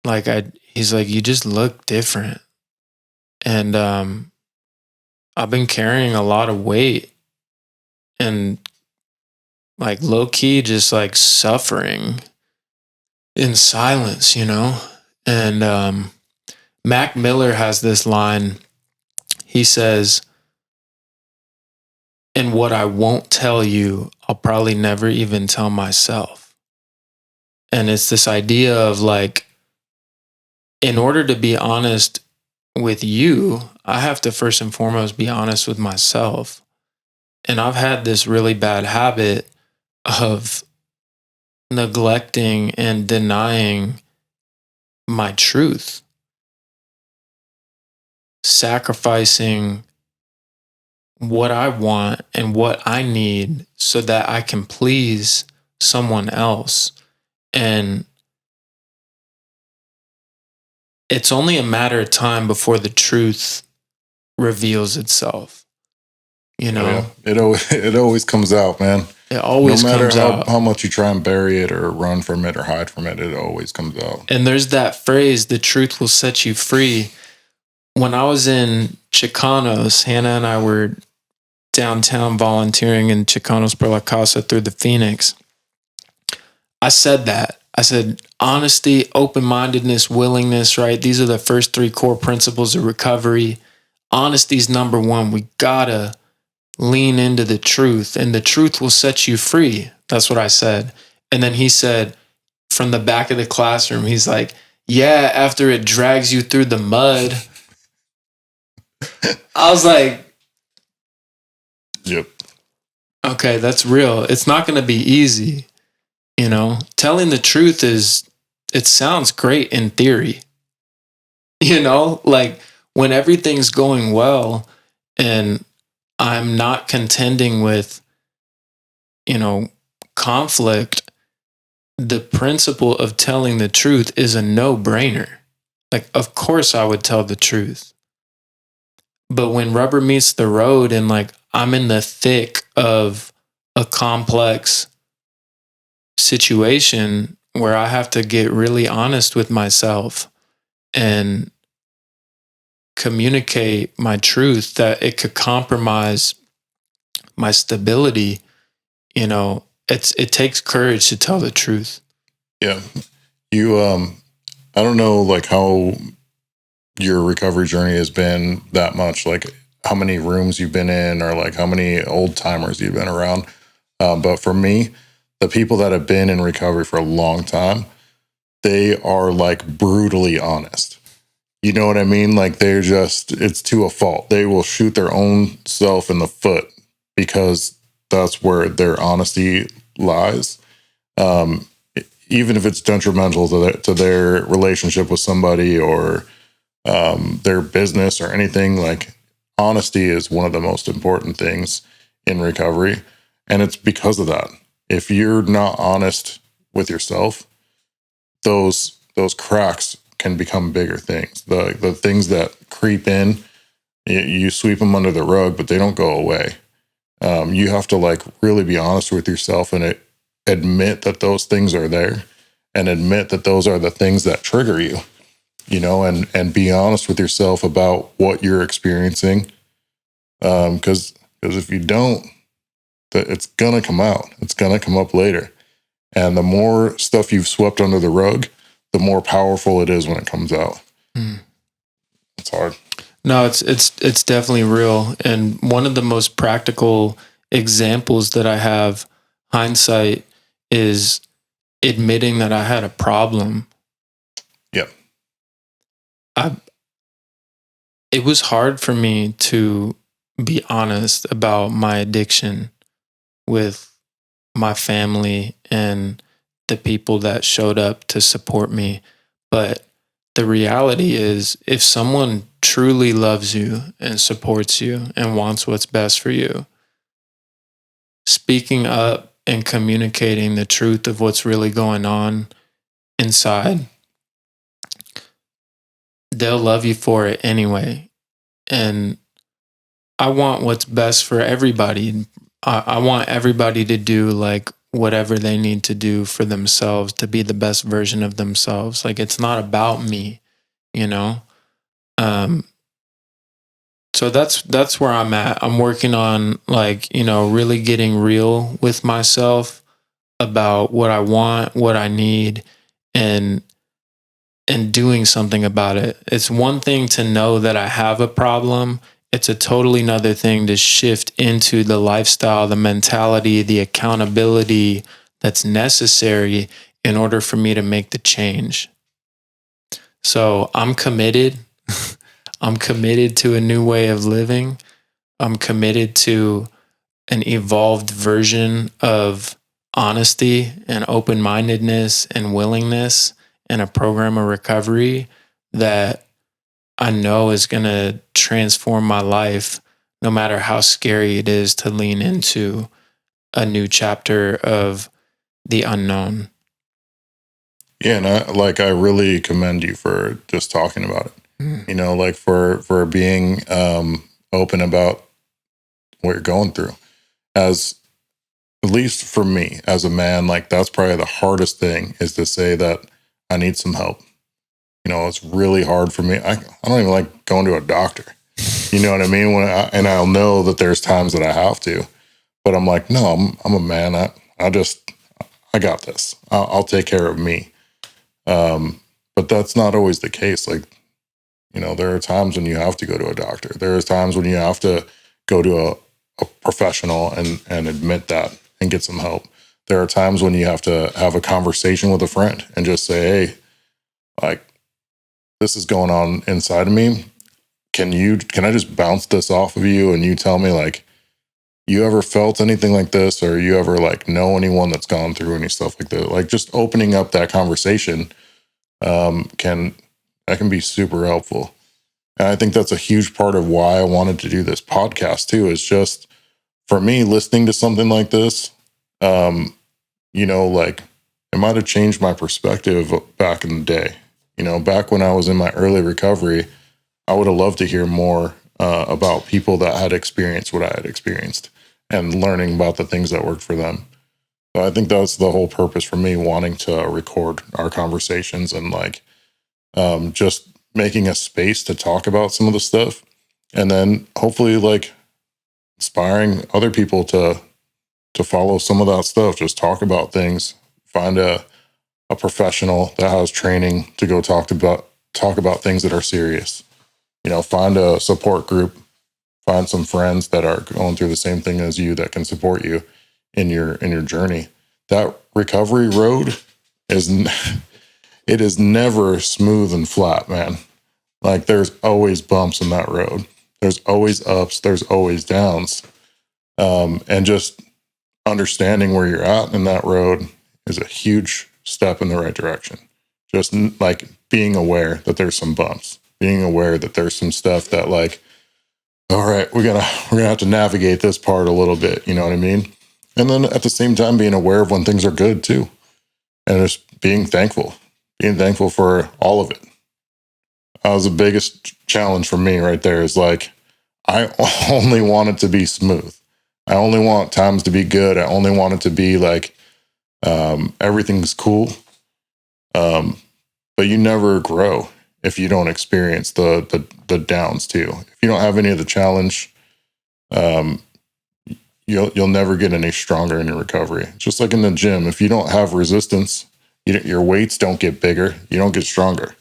He's like, "You just look different." And I've been carrying a lot of weight and like low key just like suffering in silence, you know? And Mac Miller has this line. He says, "And what I won't tell you, I'll probably never even tell myself." And it's this idea of like, in order to be honest with you, I have to first and foremost be honest with myself. And I've had this really bad habit of neglecting and denying my truth, sacrificing what I want and what I need so that I can please someone else. And it's only a matter of time before the truth reveals itself. You know, it always comes out, man. It always no matter comes out. how much you try and bury it or run from it or hide from it, it always comes out. And there's that phrase, "the truth will set you free." When I was in Chicanos, Hannah and I were downtown volunteering in Chicanos per la Casa through the Phoenix. I said that. I said, honesty, open-mindedness, willingness, right? These are the first three core principles of recovery. Honesty's number one. We gotta lean into the truth, and the truth will set you free. That's what I said. And then he said, from the back of the classroom, he's like, "Yeah, after it drags you through the mud." I was like, yep. Okay, that's real. It's not going to be easy. You know, telling the truth it sounds great in theory. You know, like when everything's going well and I'm not contending with, you know, conflict, the principle of telling the truth is a no-brainer. Like, of course I would tell the truth. But when rubber meets the road and like I'm in the thick of a complex situation where I have to get really honest with myself and communicate my truth that it could compromise my stability, you know, it takes courage to tell the truth. Yeah. You I don't know like how your recovery journey has been that much, like how many rooms you've been in or like how many old timers you've been around. But for me, the people that have been in recovery for a long time, they are like brutally honest. You know what I mean? Like it's to a fault. They will shoot their own self in the foot because that's where their honesty lies. Even if it's detrimental to their relationship with somebody or their business or anything, like honesty is one of the most important things in recovery. And it's because of that. If you're not honest with yourself, those cracks can become bigger things. The things that creep in, you sweep them under the rug, but they don't go away. You have to like really be honest with yourself and admit that those things are there and admit that those are the things that trigger you, you know, and be honest with yourself about what you're experiencing. Because if you don't, that it's gonna come out. It's gonna come up later. And the more stuff you've swept under the rug, the more powerful it is when it comes out. It's hard. No, it's definitely real. And one of the most practical examples that I have, hindsight, is admitting that I had a problem. Yep. It was hard for me to be honest about my addiction with my family and the people that showed up to support me. But the reality is, if someone truly loves you and supports you and wants what's best for you, speaking up and communicating the truth of what's really going on inside, they'll love you for it anyway. And I want what's best for everybody. I want everybody to do like whatever they need to do for themselves to be the best version of themselves. Like, it's not about me, you know? So that's where I'm at. I'm working on, like, you know, really getting real with myself about what I want, what I need, and doing something about it. It's one thing to know that I have a problem. It's a totally another thing to shift into the lifestyle, the mentality, the accountability that's necessary in order for me to make the change. So I'm committed. I'm committed to a new way of living. I'm committed to an evolved version of honesty and open-mindedness and willingness, and a program of recovery that I know is going to transform my life, no matter how scary it is to lean into a new chapter of the unknown. Yeah, and I really commend you for just talking about it. You know, like for being open about what you're going through. As at least for me as a man, like that's probably the hardest thing, is to say that I need some help. You know, it's really hard for me. I don't even like going to a doctor. You know what I mean? And I'll know that there's times that I have to, but I'm like, no, I'm a man. I got this. I'll take care of me. But that's not always the case. Like, you know, there are times when you have to go to a doctor. There are times when you have to go to a professional and admit that and get some help. There are times when you have to have a conversation with a friend and just say, hey, like, this is going on inside of me. Can I just bounce this off of you? And you tell me, like, you ever felt anything like this? Or you ever like know anyone that's gone through any stuff like that? Like, just opening up that conversation can be super helpful. And I think that's a huge part of why I wanted to do this podcast too, is just for me, listening to something like this, you know, like, it might have changed my perspective back in the day. You know, back when I was in my early recovery, I would have loved to hear more about people that had experienced what I had experienced and learning about the things that worked for them. So I think that's the whole purpose for me wanting to record our conversations, and like just making a space to talk about some of the stuff, and then hopefully like inspiring other people to follow some of that stuff. Just talk about things, find a professional that has training to go talk about things that are serious. You know, find a support group, find some friends that are going through the same thing as you that can support you in your journey. That recovery road it is never smooth and flat, man. Like, there's always bumps in that road. There's always ups, there's always downs. And just understanding where you're at in that road is a huge step in the right direction. Just like being aware that there's some bumps, being aware that there's some stuff that, like, all right, we're gonna have to navigate this part a little bit. You know what I mean? And then at the same time, being aware of when things are good too, and just being thankful for all of it. That was the biggest challenge for me right there. Is like, I only want it to be smooth. I only want times to be good. I only want it to be like everything's cool. But you never grow if you don't experience the downs too. If you don't have any of the challenge, you'll never get any stronger in your recovery. Just like in the gym, if you don't have resistance, your weights don't get bigger. You don't get stronger.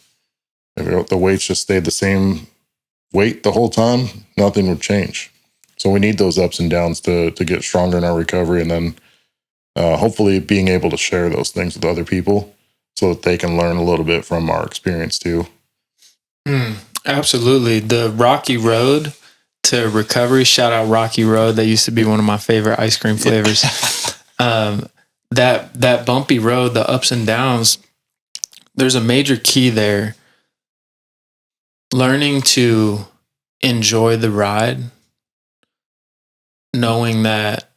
If the weights just stayed the same weight the whole time, nothing would change. So we need those ups and downs to get stronger in our recovery, and then hopefully being able to share those things with other people so that they can learn a little bit from our experience too. Absolutely. The rocky road to recovery, shout out Rocky Road. That used to be one of my favorite ice cream flavors. That bumpy road, the ups and downs, there's a major key there. Learning to enjoy the ride, knowing that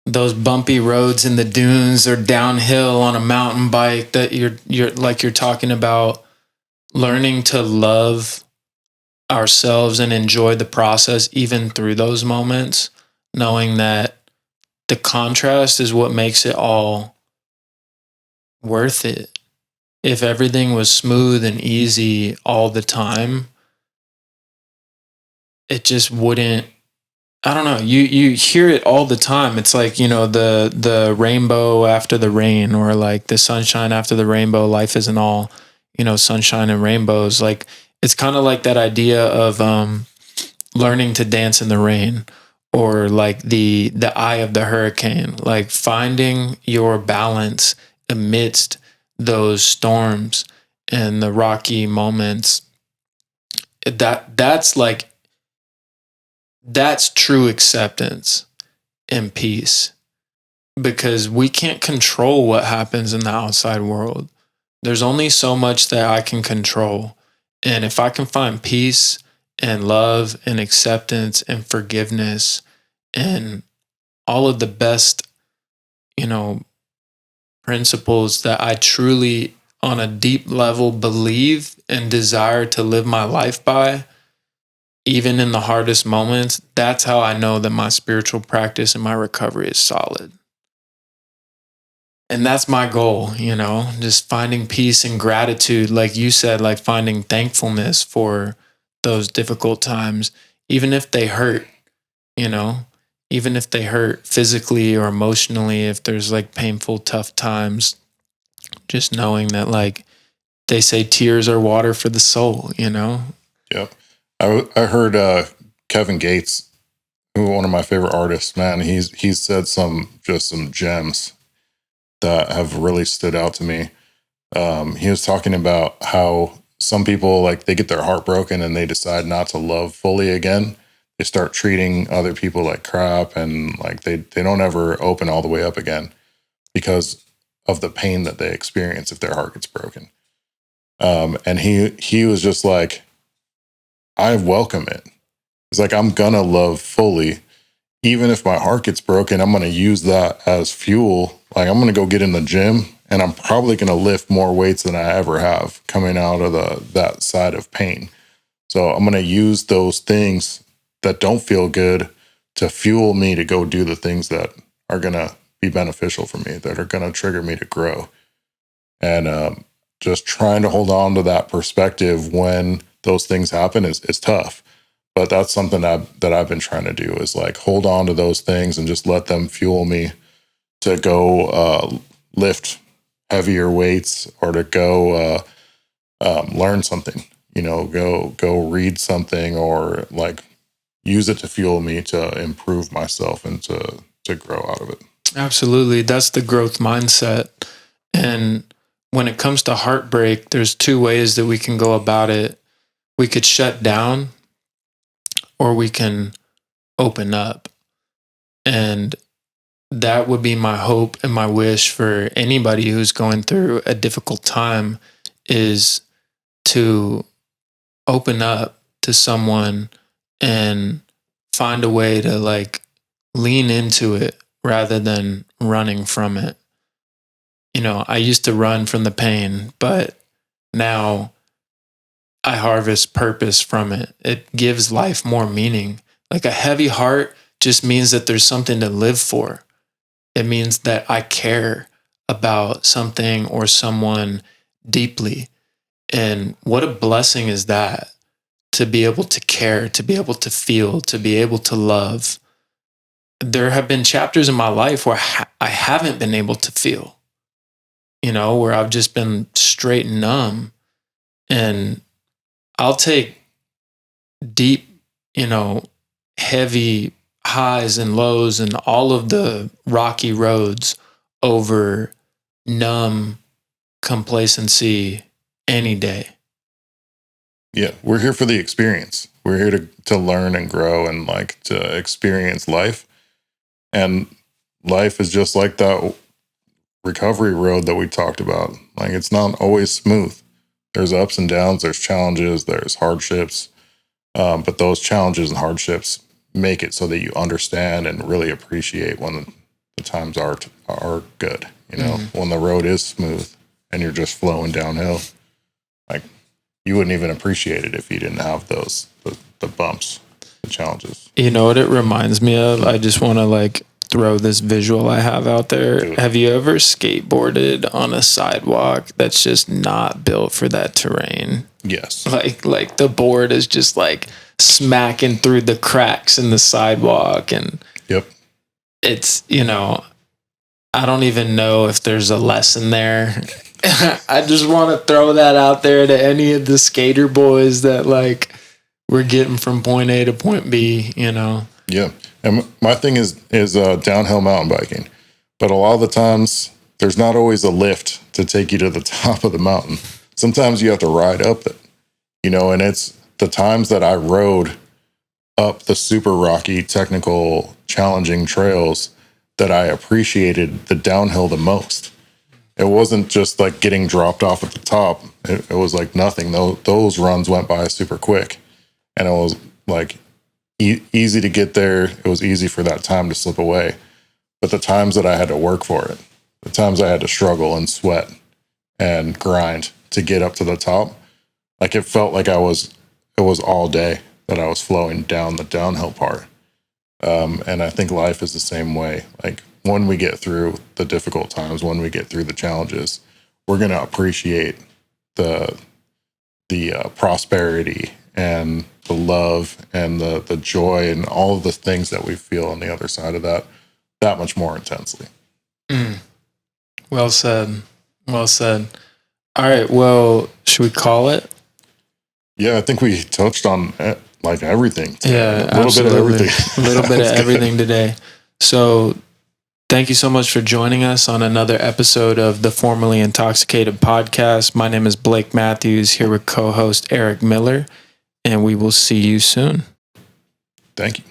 those bumpy roads in the dunes or downhill on a mountain bike that you're talking about, learning to love ourselves and enjoy the process even through those moments, knowing that the contrast is what makes it all worth it. If everything was smooth and easy all the time, it just wouldn't. I don't know. You hear it all the time. It's like, the rainbow after the rain, or like the sunshine after the rainbow. Life isn't all, sunshine and rainbows. Like, it's kind of like that idea of learning to dance in the rain, or like the eye of the hurricane, like finding your balance amidst those storms and the rocky moments. That's true acceptance and peace, because we can't control what happens in the outside world. There's only so much that I can control. And if I can find peace and love and acceptance and forgiveness and all of the best, principles that I truly, on a deep level, believe and desire to live my life by, even in the hardest moments, that's how I know that my spiritual practice and my recovery is solid. And that's my goal, just finding peace and gratitude. Like you said, like finding thankfulness for those difficult times, even if they hurt, even if they hurt physically or emotionally, if there's like painful, tough times, just knowing that, like they say, tears are water for the soul, Yep. I heard Kevin Gates, who one of my favorite artists, man, he's said some gems that have really stood out to me. He was talking about how some people, like, they get their heart broken and they decide not to love fully again. They start treating other people like crap, and like they don't ever open all the way up again because of the pain that they experience if their heart gets broken. And he was just like, I welcome it. It's like, I'm gonna love fully. Even if my heart gets broken, I'm gonna use that as fuel. Like, I'm gonna go get in the gym, and I'm probably gonna lift more weights than I ever have coming out of that side of pain. So I'm gonna use those things that don't feel good to fuel me to go do the things that are gonna be beneficial for me, that are gonna trigger me to grow. And just trying to hold on to that perspective when those things happen is tough. But that's something that I've been trying to do, is like hold on to those things and just let them fuel me to go lift heavier weights, or to go learn something, go read something, or like use it to fuel me to improve myself and to grow out of it. Absolutely. That's the growth mindset. And when it comes to heartbreak, there's two ways that we can go about it. We could shut down, or we can open up. And that would be my hope and my wish for anybody who's going through a difficult time, is to open up to someone and find a way to like lean into it rather than running from it. I used to run from the pain, but now I harvest purpose from it. It gives life more meaning. Like, a heavy heart just means that there's something to live for. It means that I care about something or someone deeply. And what a blessing is that, to be able to care, to be able to feel, to be able to love. there have been chapters in my life where I haven't been able to feel, where I've just been straight numb. And I'll take deep, heavy highs and lows and all of the rocky roads over numb complacency any day. Yeah, we're here for the experience. We're here to learn and grow and like to experience life. And life is just like that recovery road that we talked about. Like, it's not always smooth. There's ups and downs, there's challenges, there's hardships. But those challenges and hardships make it so that you understand and really appreciate when the times are good. When the road is smooth and you're just flowing downhill, like, you wouldn't even appreciate it if you didn't have those, the bumps, the challenges. You know what it reminds me of? I just want to throw this visual I have out there. Dude. Have you ever skateboarded on a sidewalk that's just not built for that terrain? Yes. Like the board is just smacking through the cracks in the sidewalk, and Yep. it's, I don't even know if there's a lesson there. I just want to throw that out there to any of the skater boys that we're getting from point A to point B, Yeah. And my thing is downhill mountain biking. But a lot of the times, there's not always a lift to take you to the top of the mountain. Sometimes you have to ride up it, and it's the times that I rode up the super rocky, technical, challenging trails that I appreciated the downhill the most. It wasn't just getting dropped off at the top. It was nothing. Those runs went by super quick. And it was easy to get there. It was easy for that time to slip away. But the times that I had to work for it, the times I had to struggle and sweat and grind to get up to the top, it felt like it was all day that I was flowing down the downhill part. And I think life is the same way. When we get through the difficult times, when we get through the challenges, we're going to appreciate the prosperity and the love and the joy and all of the things that we feel on the other side of that much more intensely. Well said. Well said. All right. Well, should we call it? Yeah, I think we touched on everything. Yeah, a little bit of everything. A little bit of everything today. So thank you so much for joining us on another episode of the Formerly Intoxicated podcast. My name is Blake Mathews, here with co-host Erik Miller, and we will see you soon. Thank you.